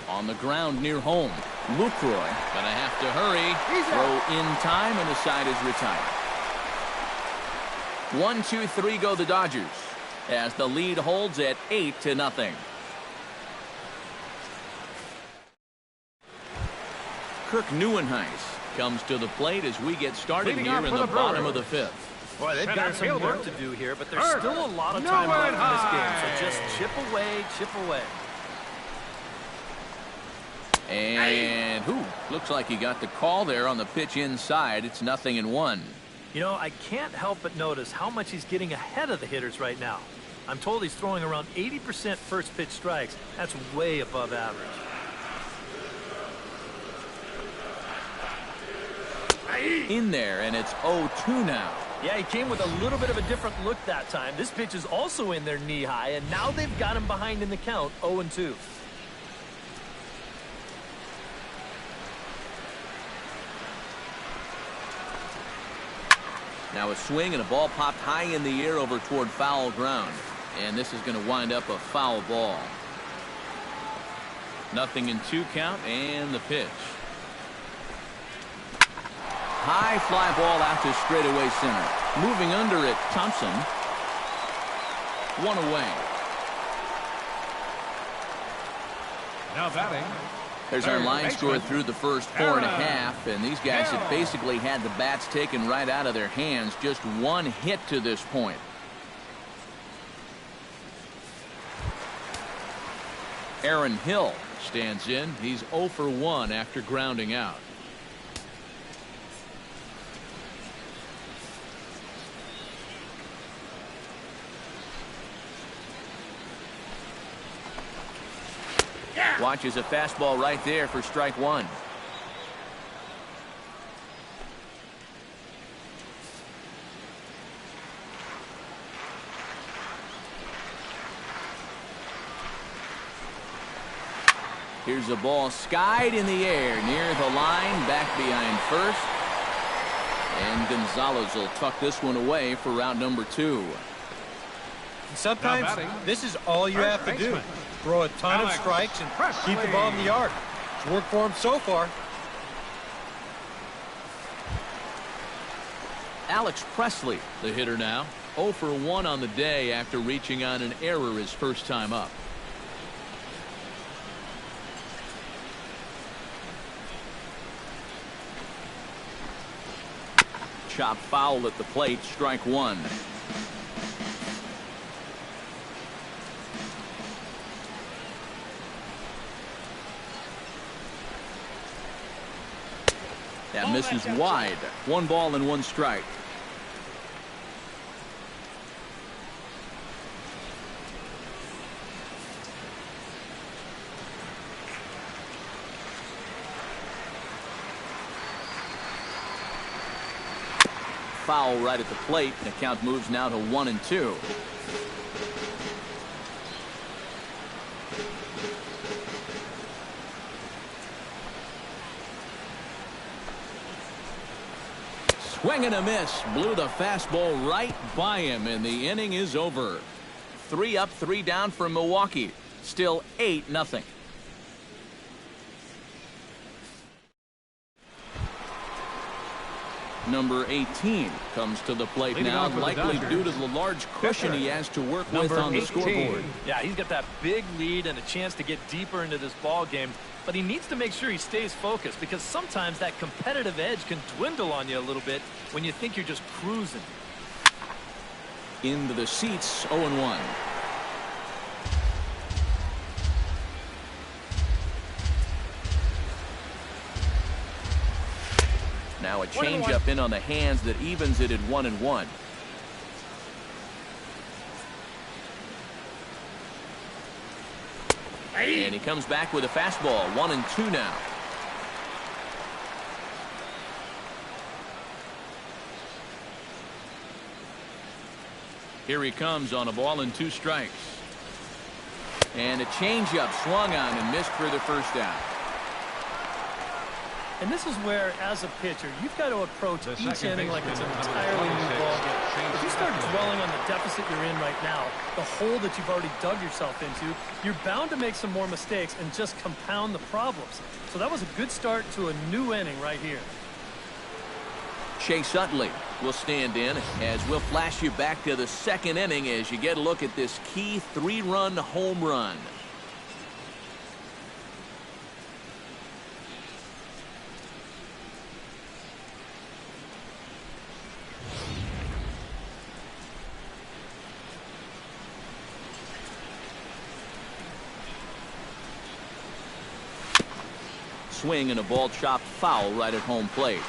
On the ground near home. Lucroy gonna have to hurry. Throw in time, and the side is retired. 1-2-3 go the Dodgers as the lead holds at 8-0. Kirk Neuenhuis comes to the plate as we get started here in the bottom of the 5th. Boy, they've got some work to do here, but there's still a lot of time left in this game, so just chip away, chip away. And looks like he got the call there on the pitch inside. It's 0-1. You know, I can't help but notice how much he's getting ahead of the hitters right now. I'm told he's throwing around 80% first pitch strikes. That's way above average. In there, and it's 0-2 now. Yeah, he came with a little bit of a different look that time. This pitch is also in there knee high, and now they've got him behind in the count, 0-2. Now a swing and a ball popped high in the air over toward foul ground. And this is going to wind up a foul ball. 0-2 count and the pitch. High fly ball out to straightaway center. Moving under it, Thompson. 1 away. Now batting. There's our line score through the first 4.5, and these guys have basically had the bats taken right out of their hands. Just 1 hit to this point. Aaron Hill stands in. He's 0 for 1 after grounding out. Watches a fastball right there for strike 1. Here's a ball skied in the air near the line, back behind first. And Gonzalez will tuck this one away for round number 2. Sometimes this is all you have to do. Throw a ton of strikes and keep the ball in the yard. It's worked for him so far. Alex Presley, the hitter now. 0 for 1 on the day after reaching on an error his first time up. Chop foul at the plate, strike 1. That misses wide. 1 ball and 1 strike. Foul right at the plate. The count moves now to 1-2. Swing and a miss. Blew the fastball right by him, and the inning is over. 3 up, 3 down for Milwaukee. Still 8-0. Number 18 comes to the plate now, likely due to the large cushion he has to work with on the scoreboard. Yeah, he's got that big lead and a chance to get deeper into this ball game, but he needs to make sure he stays focused, because sometimes that competitive edge can dwindle on you a little bit when you think you're just cruising. Into the seats, 0-1. Now a changeup in on the hands that evens it at 1-1. And he comes back with a fastball. 1-2 now. Here he comes on a ball and 2 strikes. And a changeup swung on and missed for the first out. And this is where, as a pitcher, you've got to approach each inning like it's an entirely new ballgame. If you start dwelling on the deficit you're in right now, the hole that you've already dug yourself into, you're bound to make some more mistakes and just compound the problems. So that was a good start to a new inning right here. Chase Utley will stand in as we'll flash you back to the 2nd inning as you get a look at this key 3-run home run. Swing and a ball chopped foul right at home plate.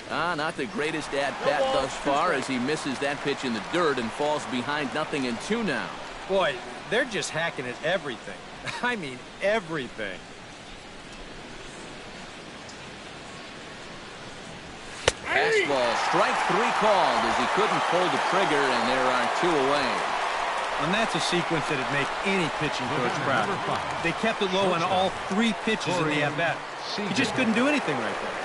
Not the greatest at-bat thus far as he misses that pitch in the dirt and falls behind 0-2 now. Boy, they're just hacking at everything. I mean, everything. Fastball, strike 3 called as he couldn't pull the trigger, and there are 2 away. And that's a sequence that would make any pitching coach proud. They kept it low on all 3 pitches in the at-bat. He just couldn't do anything right there.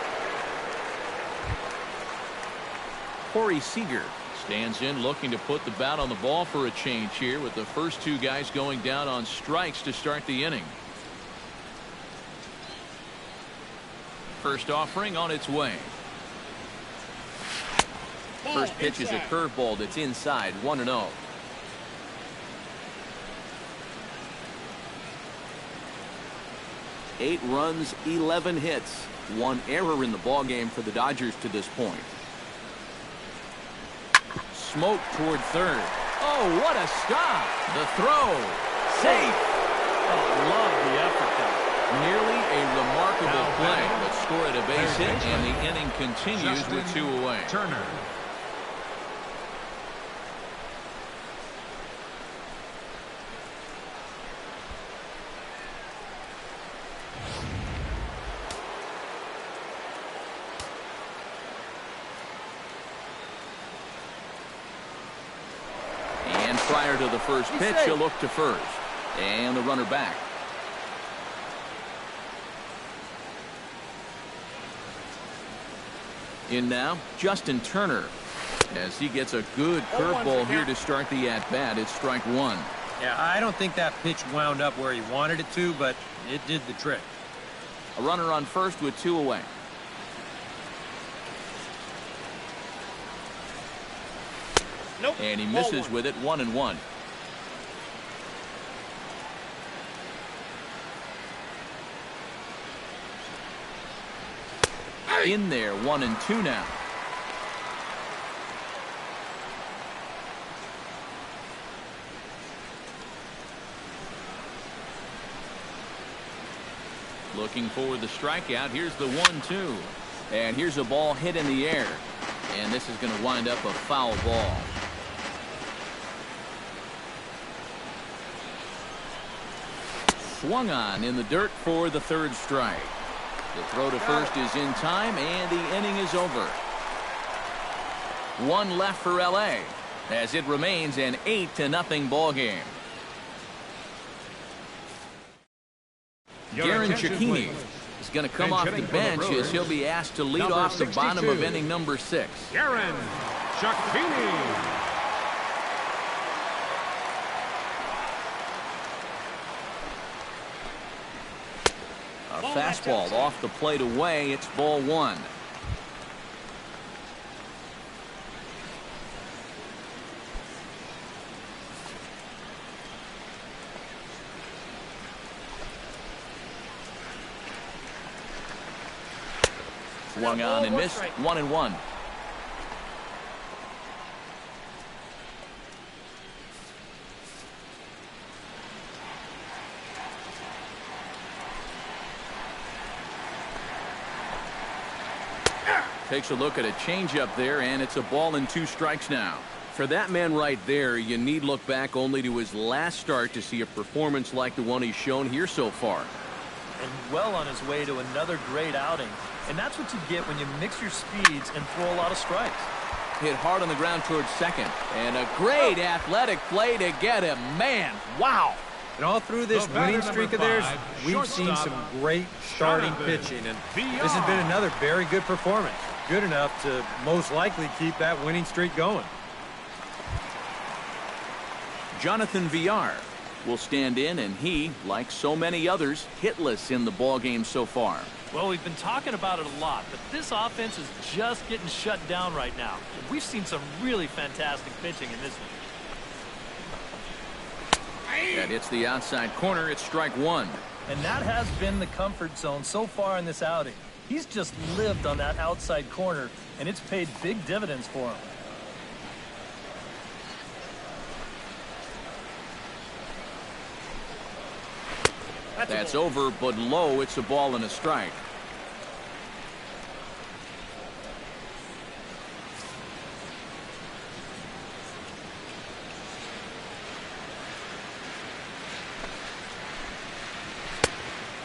Corey Seager Stands in looking to put the bat on the ball for a change here with the first two guys going down on strikes to start the inning. First offering on its way. First pitch is a curveball that's inside, 1-0. Eight runs, 11 hits. One error in the ballgame for the Dodgers to this point. Smoke toward third. Oh, what a stop. The throw. Safe. Oh, love the effort there. Nearly a remarkable play, but scored a base hit, and the inning continues with two away. Turner. Prior to the first pitch, he'll look to first. And the runner back. In now, Justin Turner. As he gets a good curveball here to start the at-bat. It's strike one. Yeah, I don't think that pitch wound up where he wanted it to, but it did the trick. A runner on first with two away. Nope. And he misses with it, 1-1. In there, 1-2 now. Looking for the strikeout. Here's the 1-2. And here's a ball hit in the air. And this is going to wind up a foul ball. Swung on in the dirt for the third strike. The throw to first is in time, and the inning is over. One left for L.A. as it remains an 8-0 ball game. Garen Cecchini is going to come off the bench as he'll be asked to lead off the bottom of inning number 6. Garen Cecchini. A fastball off the plate away. It's ball one. Swung on and missed. 1-1. Takes a look at a changeup there, and it's a ball and 2 strikes now. For that man right there, you need look back only to his last start to see a performance like the one he's shown here so far. And well on his way to another great outing. And that's what you get when you mix your speeds and throw a lot of strikes. Hit hard on the ground towards second. And a great athletic play to get him. Man, wow. And all through this winning streak of theirs, we've seen some great starting pitching. And this has been another very good performance. Good enough to most likely keep that winning streak going. Jonathan Villar will stand in, and he, like so many others, hitless in the ballgame so far. Well, we've been talking about it a lot, but this offense is just getting shut down right now. And we've seen some really fantastic pitching in this one. That hits the outside corner. It's strike one. And that has been the comfort zone so far in this outing. He's just lived on that outside corner, and it's paid big dividends for him. That's over, but low. It's a ball and a strike.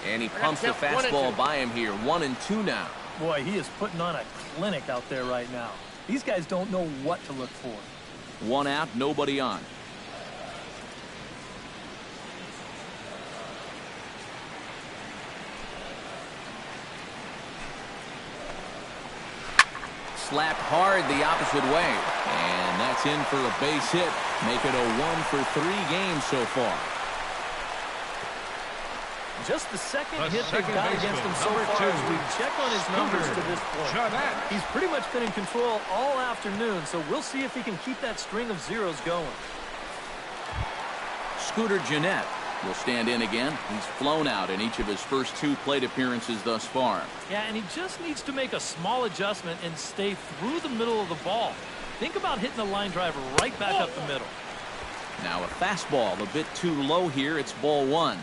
And he pumps the fastball by him here. 1-2 now. Boy, he is putting on a clinic out there right now. These guys don't know what to look for. One out, nobody on. Slapped hard the opposite way. And that's in for a base hit. Make it a 1-for-3 game so far. Just the second hit they've got against him so far as we check on his numbers to this point. He's pretty much been in control all afternoon, so we'll see if he can keep that string of zeros going. Scooter Gennett will stand in again. He's flown out in each of his first 2 plate appearances thus far. Yeah, and he just needs to make a small adjustment and stay through the middle of the ball. Think about hitting a line driver right back up the middle. Now a fastball a bit too low here. It's ball 1.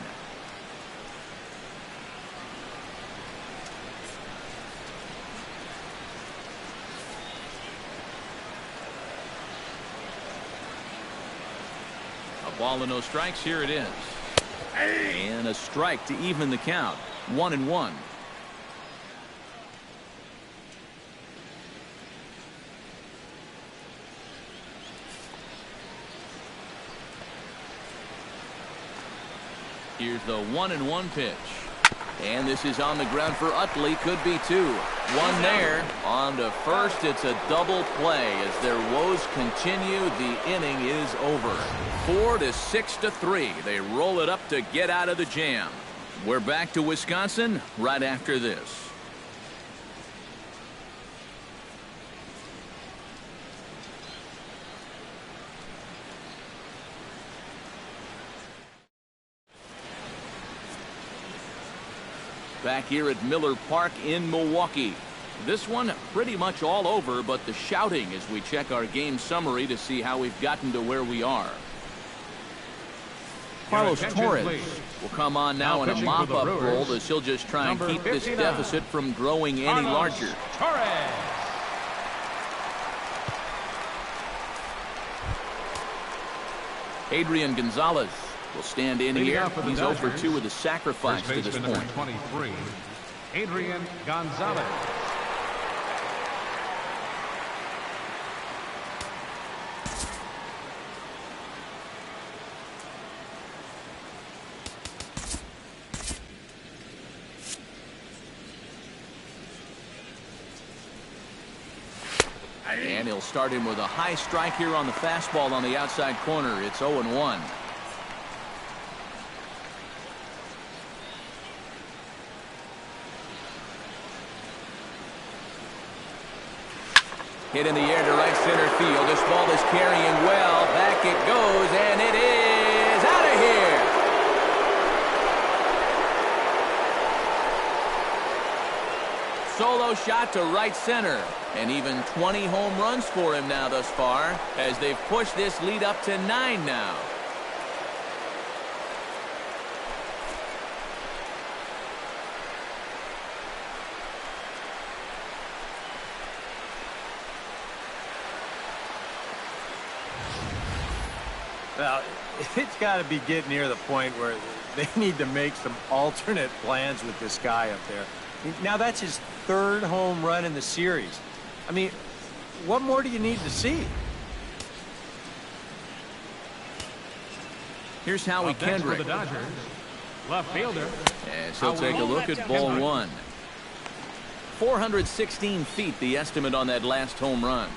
A ball and no strikes. Here it is. And a strike to even the count. 1-1. Here's the 1-1 pitch. And this is on the ground for Utley. Could be 2. 1 there. On to first. It's a double play. As their woes continue, the inning is over. 4-6-3. They roll it up to get out of the jam. We're back to Wisconsin right after this. Back here at Miller Park in Milwaukee. This one pretty much all over, but the shouting as we check our game summary to see how we've gotten to where we are. Carlos Torres will come on now in a mop-up role as he'll just try and keep this deficit from growing any larger. Torres. Adrian Gonzalez will stand in here. He's over 2 with a sacrifice to this point. 23, Adrian Gonzalez. And he'll start him with a high strike here on the fastball on the outside corner. It's 0-1. Hit in the air to right center field. This ball is carrying well. Back it goes, and it is out of here. Solo shot to right center. And even 20 home runs for him now thus far, as they've pushed this lead up to 9 now. Well, it's got to be getting near the point where they need to make some alternate plans with this guy up there. Now, that's his 3rd home run in the series. I mean, what more do you need to see? Here's Howie Kendrick. For the Dodgers, left fielder. And so take a look at ball 1. 416 feet, the estimate on that last home run.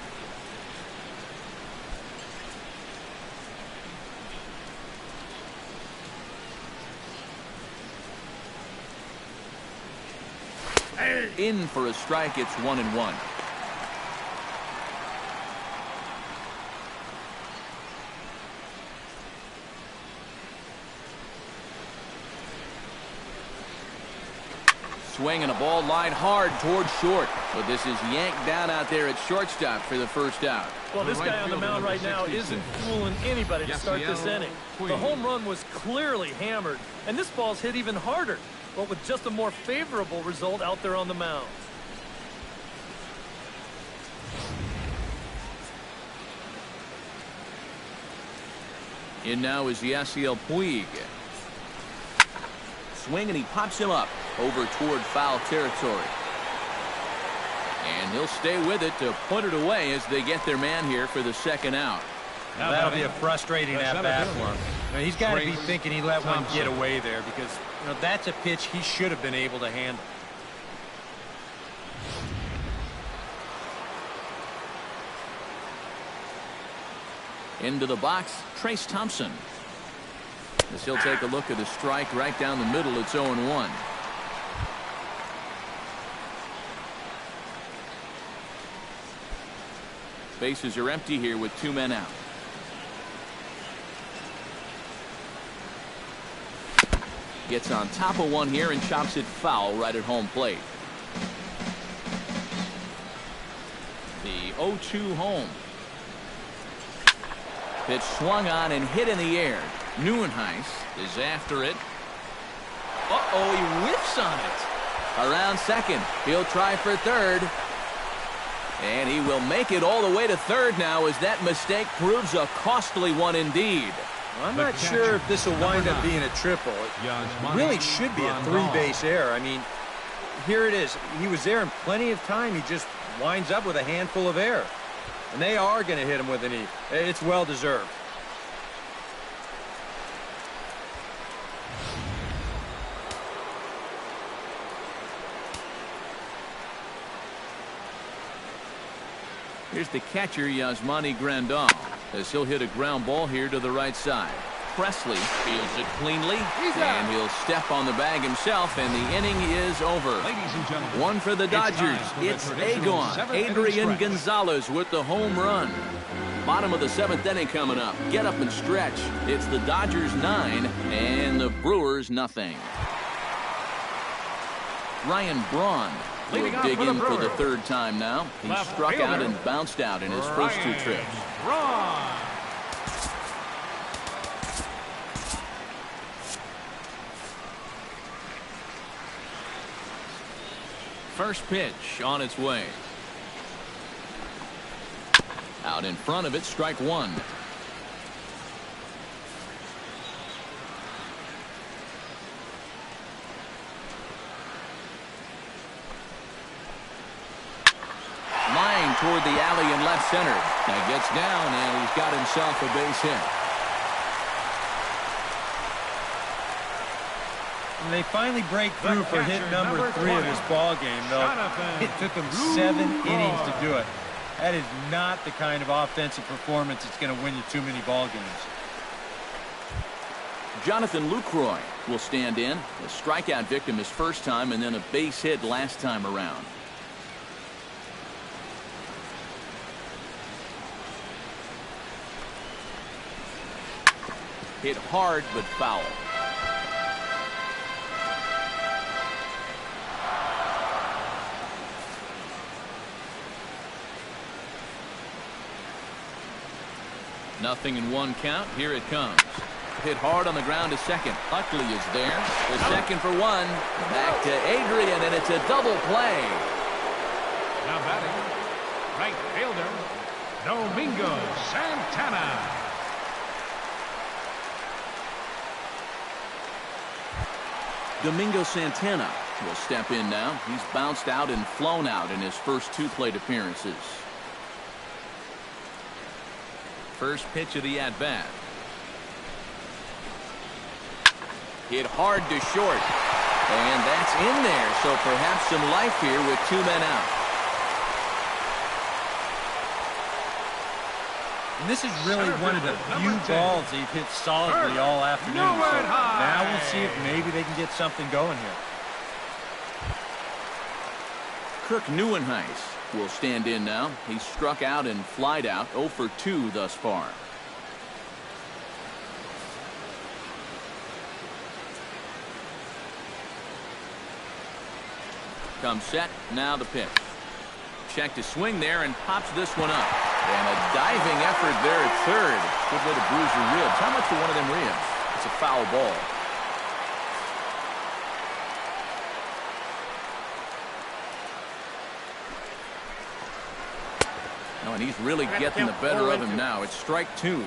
In for a strike. It's 1-1. Swinging a ball line hard towards short, but this is yanked down out there at shortstop for the first out. Well, this guy on the mound right now isn't fooling anybody to start this inning. The home run was clearly hammered, and this ball's hit even harder, but with just a more favorable result out there on the mound. In now is Yasiel Puig. Swing, and he pops him up over toward foul territory. And he'll stay with it to put it away as they get their man here for the second out. Now that'll be a frustrating at-bat for him. Now, he's got to be thinking he let one get away there because that's a pitch he should have been able to handle. Into the box, Trace Thompson. As he'll take a look at a strike right down the middle. It's 0-1. Bases are empty here with 2 men out. Gets on top of one here and chops it foul right at home plate. The 0-2 home. Pitch swung on and hit in the air. Neuenhuis is after it. Uh-oh, he whiffs on it. Around second. He'll try for third. And he will make it all the way to third now as that mistake proves a costly one indeed. I'm not sure if this will wind up being a triple. It really should be a 3-base error. I mean, here it is. He was there in plenty of time. He just winds up with a handful of air. And they are going to hit him with an E. It's well deserved. Here's the catcher, Yasmani Grandal, as he'll hit a ground ball here to the right side. Presley fields it cleanly, and he'll step on the bag himself, and the inning is over. Ladies and gentlemen, One for the Dodgers. It's Agon, Adrian Gonzalez with the home run. Bottom of the 7th inning coming up. Get up and stretch. It's the Dodgers 9 and the Brewers nothing. Ryan Braun will dig in for the 3rd time now. He struck out and bounced out in his first 2 trips. First pitch on its way. Out in front of it, strike 1. Line toward the alley in left center. Now gets down and he's got himself a base hit. And they finally break through for hit number 3 of this ball game, though. It took them 7 innings to do it. That is not the kind of offensive performance that's going to win you too many ball games. Jonathan Lucroy will stand in. A strikeout victim his first time and then a base hit last time around. Hit hard but foul. Nothing in 1 count. Here it comes. Hit hard on the ground to second. Uckley is there. The second for 1. Back to Adrian, and it's a double play. Now batting, right fielder, Domingo Santana. Domingo Santana will step in now. He's bounced out and flown out in his first 2 plate appearances. First pitch of the at-bat. Hit hard to short. And that's in there, so perhaps some life here with 2 men out. And this is really one of the few balls they've hit solidly all afternoon. So now we'll see if maybe they can get something going here. Kirk Neuenhuis will stand in now. He's struck out and flied out, 0 for 2 thus far. Comes set, now the pitch. Check to swing there and pops this one up. And a diving effort there at third. Good way to bruise your ribs. How much for one of them ribs? It's a foul ball. Oh, and he's really getting the better of him now. It's strike 2.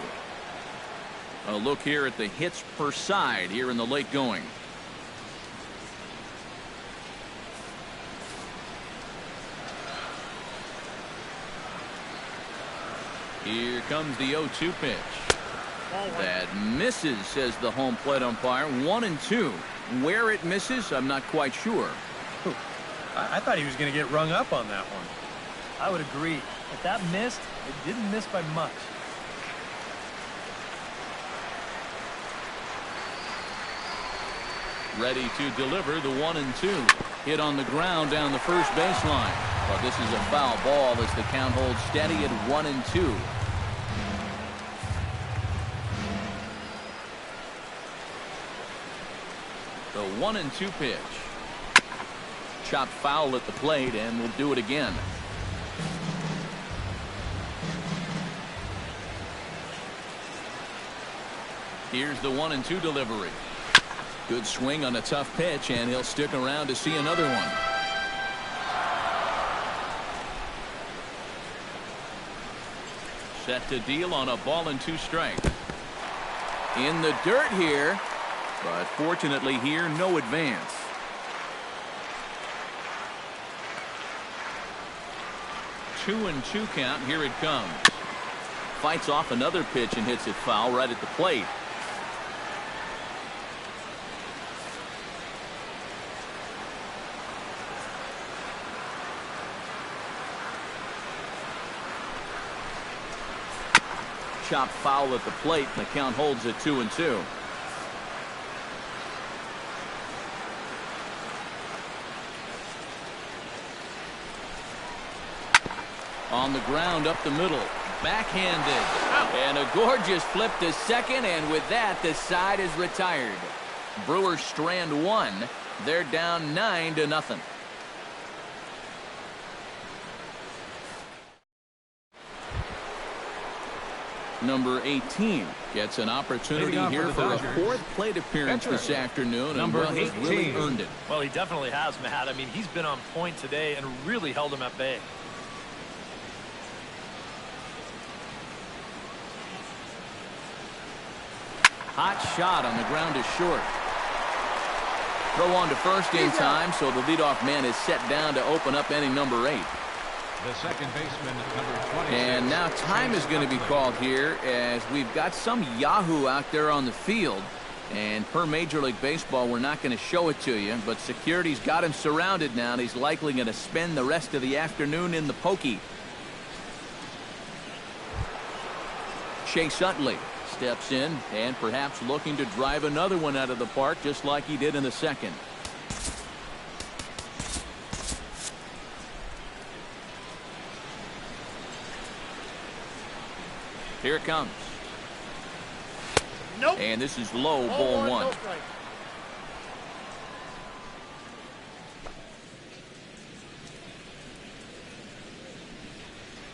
A look here at the hits per side here in the late going. Here comes the 0-2 pitch. That misses, says the home plate umpire. 1-2. Where it misses, I'm not quite sure. I thought he was going to get rung up on that one. I would agree. If that missed, it didn't miss by much. Ready to deliver the 1-2. Hit on the ground down the first baseline. But this is a foul ball as the count holds steady at 1-2. The 1-2 pitch. Chopped foul at the plate, and will do it again. Here's the 1-2 delivery. Good swing on a tough pitch, and he'll stick around to see another one. Set to deal on a ball and 2 strikes. In the dirt here, but fortunately here, no advance. Two and 2 count. Here it comes. Fights off another pitch and hits it foul right at the plate. Chopped foul at the plate, and the count holds at 2-2. On the ground up the middle. Backhanded. And a gorgeous flip to second, and with that, the side is retired. Brewers strand 1. They're down 9-0. Number 18 gets an opportunity here for a 4th plate appearance this afternoon, and well, he's really earned it. Well, he definitely has, Matt. I mean, he's been on point today and really held him at bay. Hot shot on the ground is short. Throw on to first in time, so the leadoff man is set down to open up inning number 8. The second baseman, number 26. And now time is going to be called here, as we've got some Yahoo out there on the field. And per Major League Baseball, we're not going to show it to you, but security's got him surrounded now, and he's likely going to spend the rest of the afternoon in the pokey. Chase Utley steps in, and perhaps looking to drive another one out of the park, just like he did in the second. Here it comes. Nope. And this is low, ball 1. No.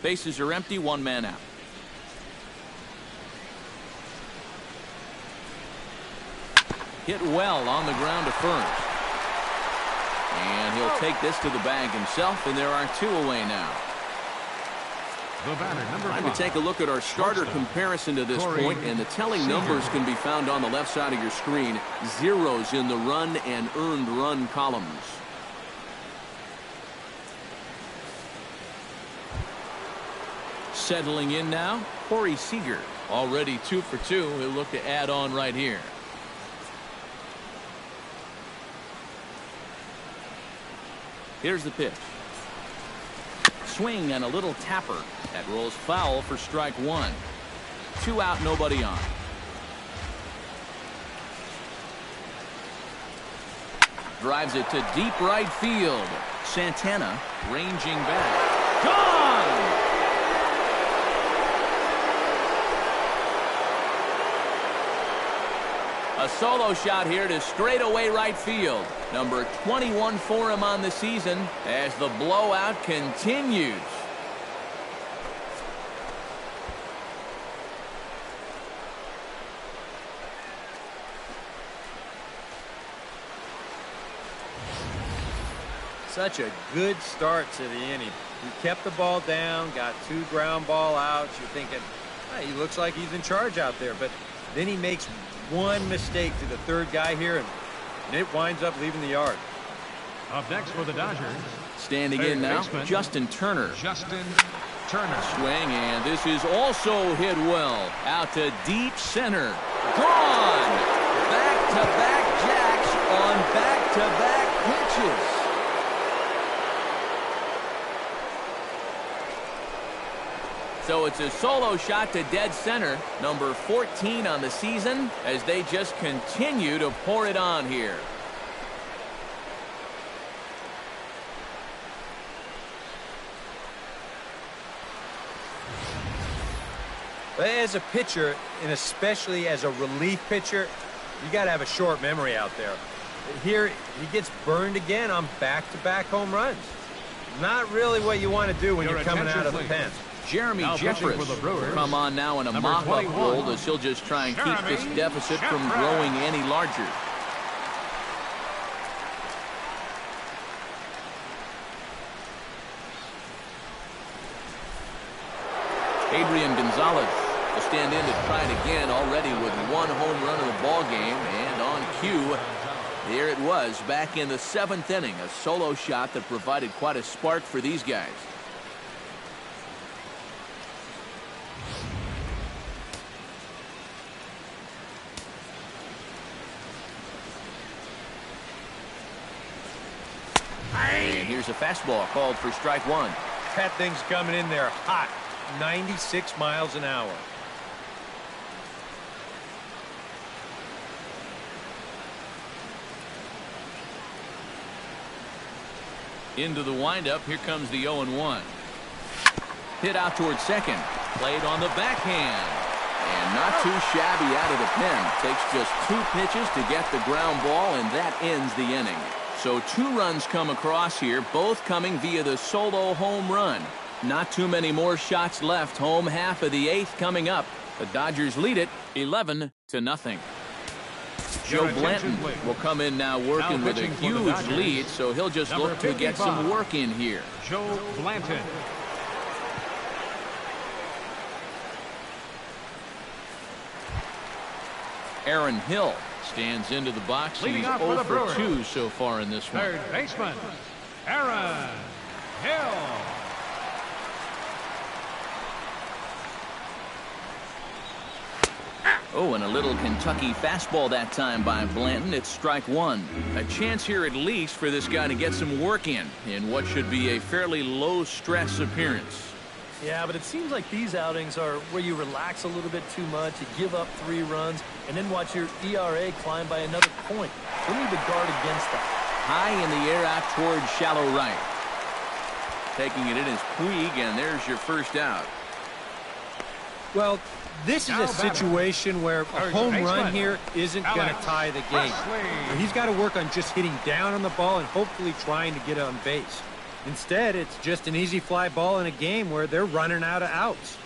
Bases are empty, 1 man out. Hit well on the ground to first. And he'll take this to the bag himself, and there are 2 away now. The batter, number 5. Time to take a look at our starter comparison to this point, and the telling numbers can be found on the left side of your screen. Zeros in the run and earned run columns. Settling in now, Corey Seager. Already 2 for 2. He'll look to add on right here. Here's the pitch. Swing and a little tapper. That rolls foul for strike 1. 2 out, nobody on. Drives it to deep right field. Santana ranging back. Gone! A solo shot here to straightaway right field. Number 21 for him on the season as the blowout continues. Such a good start to the inning. He kept the ball down, got 2 ground ball outs. You're thinking, he looks like he's in charge out there. But then he makes one mistake to the 3rd guy here, and it winds up leaving the yard. Up next for the Dodgers. Standing in now, Justin Turner. Justin Turner. Swing, and this is also hit well. Out to deep center. Gone! Back-to-back jacks on back-to-back pitches. So it's a solo shot to dead center, number 14 on the season, as they just continue to pour it on here. As a pitcher, and especially as a relief pitcher, you got to have a short memory out there. Here, he gets burned again on back-to-back home runs. Not really what you want to do when you're coming out of the pen. Jeremy Jeffress will come on now in a mop-up role as he'll just try and keep this deficit from growing any larger. Adrian Gonzalez will stand in to try it again, already with one home run of the ball game, and on cue, there it was back in the 7th inning, a solo shot that provided quite a spark for these guys. And here's a fastball called for strike one. That thing's coming in there hot, 96 miles an hour. Into the windup, here comes the 0-1. Hit out towards second, played on the backhand, and not too shabby out of the pen. Takes just 2 pitches to get the ground ball, and that ends the inning. So 2 runs come across here, both coming via the solo home run. Not too many more shots left. Home half of the 8th coming up. The Dodgers lead it 11-0. Joe Blanton will come in now working with a huge lead, so he'll just look to get some work in here. Joe Blanton. Aaron Hill stands into the box. Leading He's off for 0 the for Brewers. 2 so far in this one. Third baseman, Aaron Hill. Oh, and a little Kentucky fastball that time by Blanton. It's strike one. A chance here at least for this guy to get some work in what should be a fairly low-stress appearance. Yeah, but it seems like these outings are where you relax a little bit too much, you give up 3 runs, and then watch your ERA climb by another point. We need to guard against that. High in the air out towards shallow right. Taking it in is Puig, and there's your first out. Well, this is a situation where a home run here isn't going to tie the game. He's got to work on just hitting down on the ball and hopefully trying to get on base. Instead, it's just an easy fly ball in a game where they're running out of outs.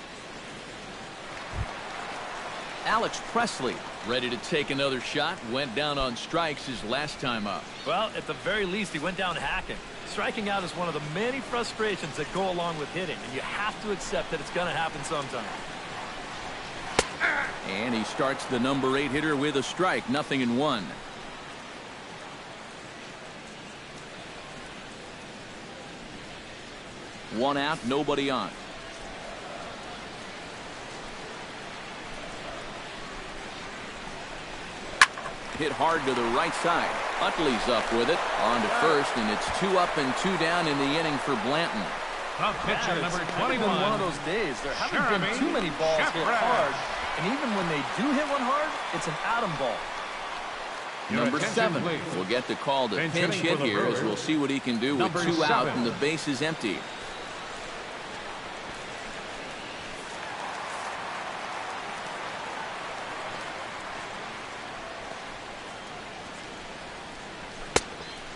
Alex Presley ready to take another shot. Went down on strikes his last time up. Well, at the very least, he went down hacking. Striking out is one of the many frustrations that go along with hitting, and you have to accept that it's going to happen sometime. And he starts the number 8 hitter with a strike. 0-1. One out, nobody on. Hit hard to the right side. Utley's up with it. On to first, and it's 2 up and 2 down in the inning for Blanton. The pitcher, number 21. Been one of those days. There haven't been too many balls hit hard, and even when they do hit one hard, it's an atom ball. Number 7 will get the call to pinch hit here, as we'll see what he can do with 2 out and the base is empty.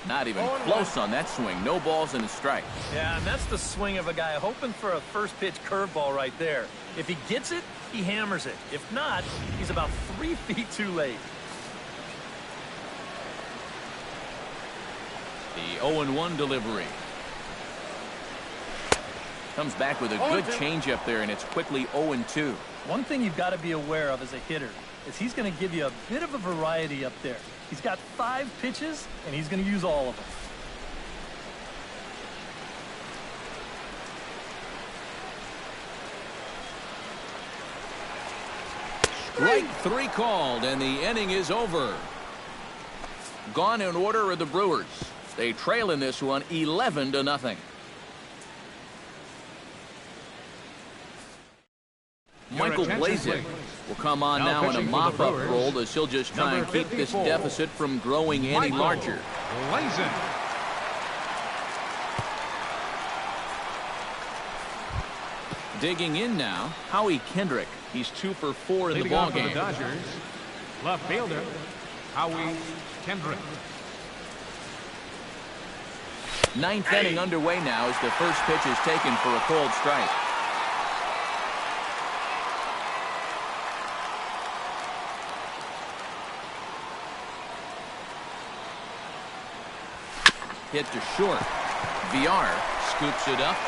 Not even close on that swing. No balls and a strike. Yeah, and that's the swing of a guy hoping for a first pitch curveball right there. If he gets it, he hammers it. If not, he's about 3 feet too late. The 0-1 delivery. Comes back with a good changeup there, and it's quickly 0-2. One thing you've got to be aware of as a hitter is he's going to give you a bit of a variety up there. He's got 5 pitches, and he's going to use all of them. Strike 3 called, and the inning is over. Gone in order are the Brewers. They trail in this one 11-0. Michael Blazek will come on now in a mop-up role as he'll just try and keep this deficit from growing any larger. Digging in now, Howie Kendrick. He's 2 for 4 in the Leading off for ballgame. the Dodgers, left fielder, Howie Kendrick. 9th inning underway now as the first pitch is taken for a cold strike. Hit to short. VR scoops it up.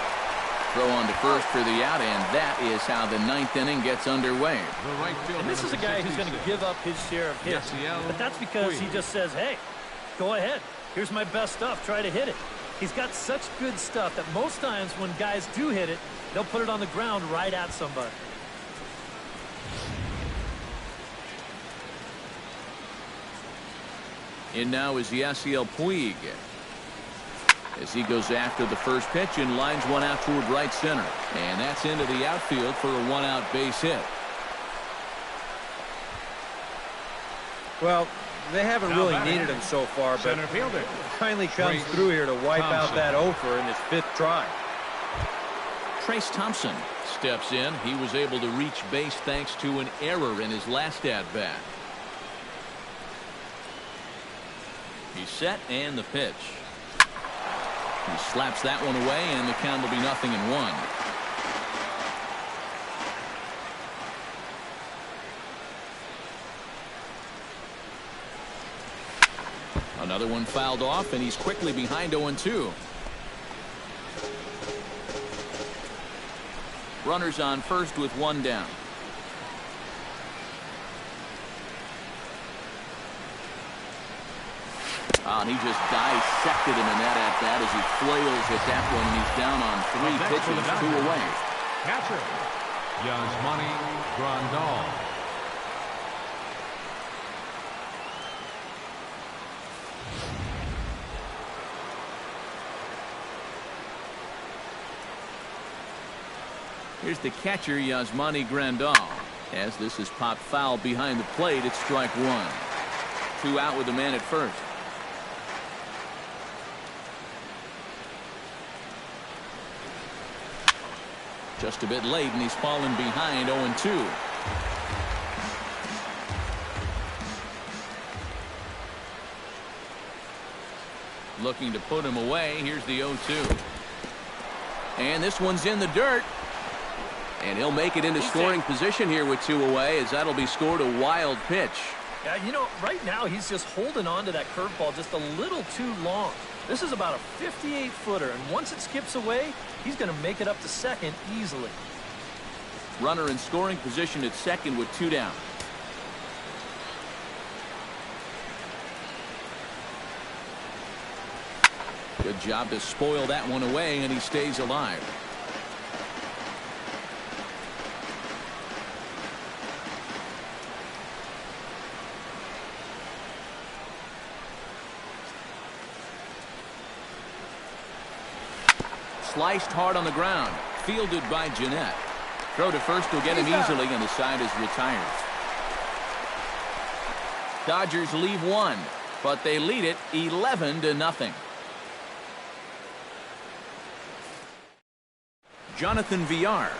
Throw on to first for the out, and that is how the 9th inning gets underway. The right fielder, And this is a guy who's going to give up his share of hits. But that's because he just says, hey, go ahead. Here's my best stuff. Try to hit it. He's got such good stuff that most times when guys do hit it, they'll put it on the ground right at somebody. In now is Yasiel Puig, as he goes after the first pitch and lines one out toward right center. And that's into the outfield for a 1-out base hit. Well, they haven't Now really batting, needed him so far, but center fielder, finally comes Trace through here to wipe out Thompson. that offer in his 5th try. Trace Thompson steps in. He was able to reach base thanks to an error in his last at-bat. He's set, and the pitch. He slaps that one away, and the count will be 0-1. Another one fouled off, and he's quickly behind 0-2. Runners on first with 1 down. And he just dissected him in that at-bat as he flails at that one, and he's down on 3 pitches, 2 away. catcher, Yasmani Grandal. Here's the catcher, Yasmani Grandal. As this is popped foul behind the plate, it's strike 1. 2 out with the man at first. Just a bit late, and he's fallen behind 0-2. Looking to put him away. Here's the 0-2. And this one's in the dirt. And he'll make it into scoring position here with 2 away, as that'll be scored a wild pitch. Yeah, you know, right now he's just holding on to that curveball just a little too long. This is about a 58-footer, and once it skips away, he's going to make it up to second easily. Runner in scoring position at second with 2 down. Good job to spoil that one away, and he stays alive. Sliced hard on the ground. Fielded by Jeanette. Throw to first will get him easily, and the side is retired. Dodgers leave 1, but they lead it 11-0. Jonathan VR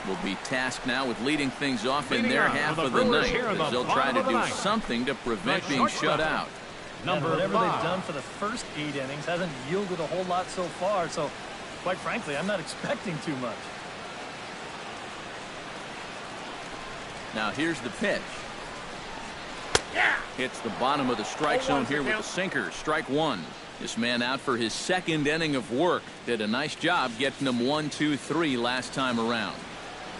will be tasked now with leading things off in their half of the night, as they'll try to do something to prevent being shut out. Whatever they've done for the first 8 innings hasn't yielded a whole lot so far, so quite frankly, I'm not expecting too much. Now here's the pitch. Hits the bottom of the strike zone here with the sinker. Strike 1. This man out for his 2nd inning of work. Did a nice job getting them 1, 2, 3 last time around.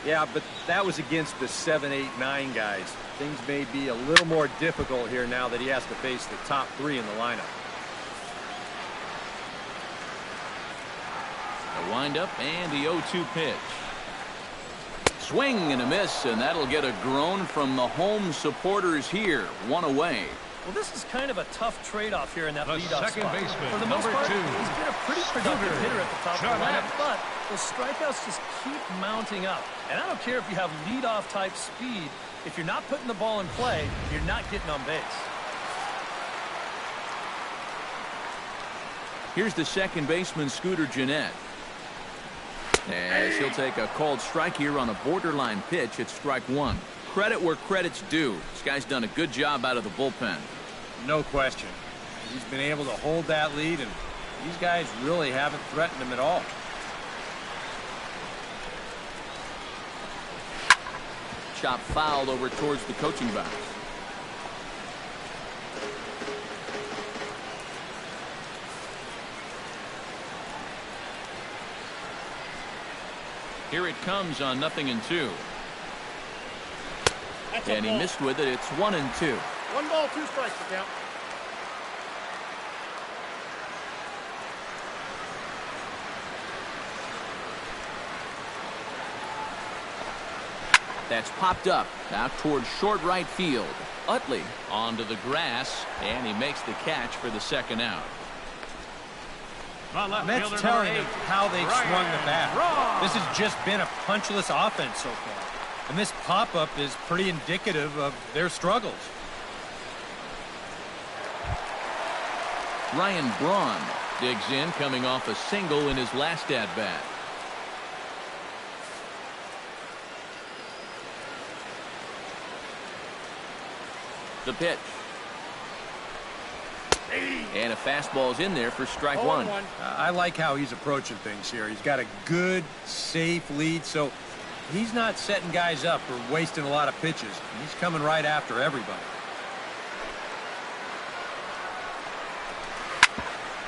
Yeah, but that was against the 7, 8, 9 guys. Things may be a little more difficult here now that he has to face the top 3 in the lineup. The windup and the 0-2 pitch. Swing and a miss, and that'll get a groan from the home supporters here. 1 away. Well, this is kind of a tough trade-off here in that leadoff second spot. baseman, For the most number part, 2, he's been a pretty productive hitter at the top of the Jeanette. lineup, but those strikeouts just keep mounting up. And I don't care if you have leadoff type speed. If you're not putting the ball in play, you're not getting on base. Here's the second baseman, Scooter Jeanette. As he'll take a called strike here on a borderline pitch at strike one. Credit where credit's due. This guy's done a good job out of the bullpen. No question. He's been able to hold that lead, and these guys really haven't threatened him at all. Chop fouled over towards the coaching box. Here it comes on 0-2. And he missed with it. It's 1-2. 1 ball, 2 strikes to count. That's popped up out towards short right field. Utley onto the grass, and he makes the catch for the second out. That's telling of how they've swung the bat. This has just been a punchless offense so far. And this pop-up is pretty indicative of their struggles. Ryan Braun digs in, coming off a single in his last at-bat. The pitch. And a fastball's in there for strike one. I like how he's approaching things here. He's got a good, safe lead, so he's not setting guys up or wasting a lot of pitches. He's coming right after everybody.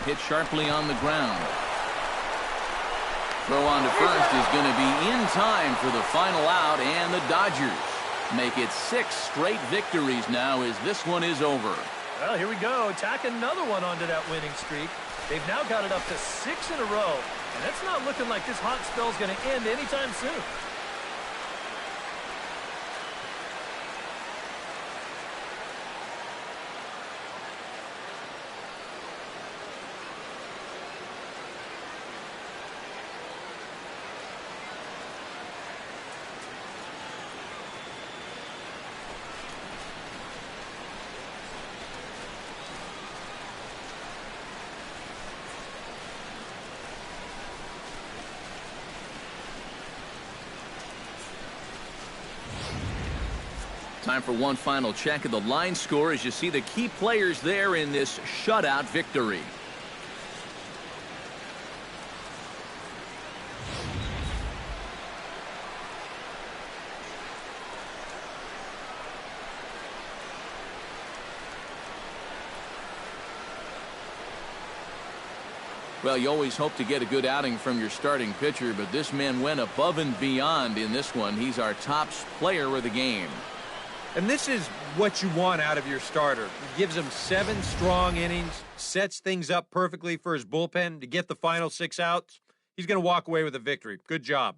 Hit sharply on the ground. Throw on to first is going to be in time for the final out, and the Dodgers make it 6 straight victories now as this one is over. Well, here we go. Tack another one onto that winning streak. They've now got it up to 6 in a row, and it's not looking like this hot spell's going to end anytime soon. Time for one final check of the line score as you see the key players there in this shutout victory. Well, you always hope to get a good outing from your starting pitcher, but this man went above and beyond in this one. He's our top player of the game. And this is what you want out of your starter. He gives him 7 strong innings, sets things up perfectly for his bullpen to get the final 6 outs. He's going to walk away with a victory. Good job.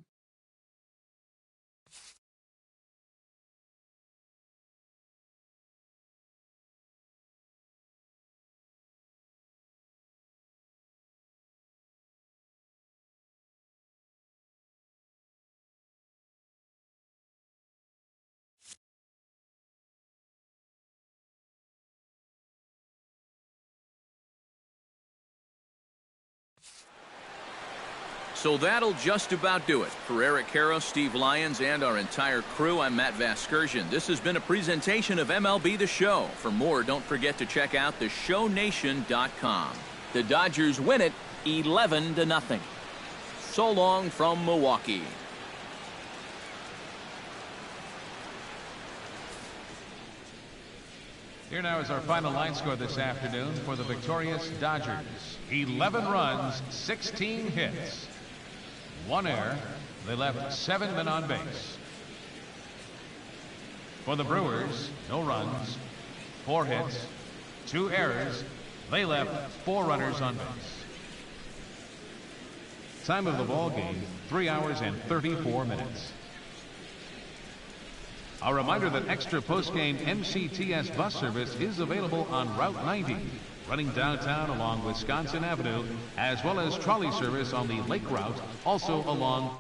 So that'll just about do it. For Eric Karros, Steve Lyons, and our entire crew, I'm Matt Vasgersian. This has been a presentation of MLB The Show. For more, don't forget to check out theshownation.com. The Dodgers win it 11-0. So long from Milwaukee. Here now is our final line score this afternoon for the victorious Dodgers. 11 runs, 16 hits. 1 error. They left 7 men on base. For the Brewers, no runs, 4 hits, 2 errors. They left 4 runners on base. Time of the ball game, 3 hours and 34 minutes. A reminder that extra post-game MCTS bus service is available on Route 90, running downtown along Wisconsin Avenue, as well as trolley service on the Lake Route, also along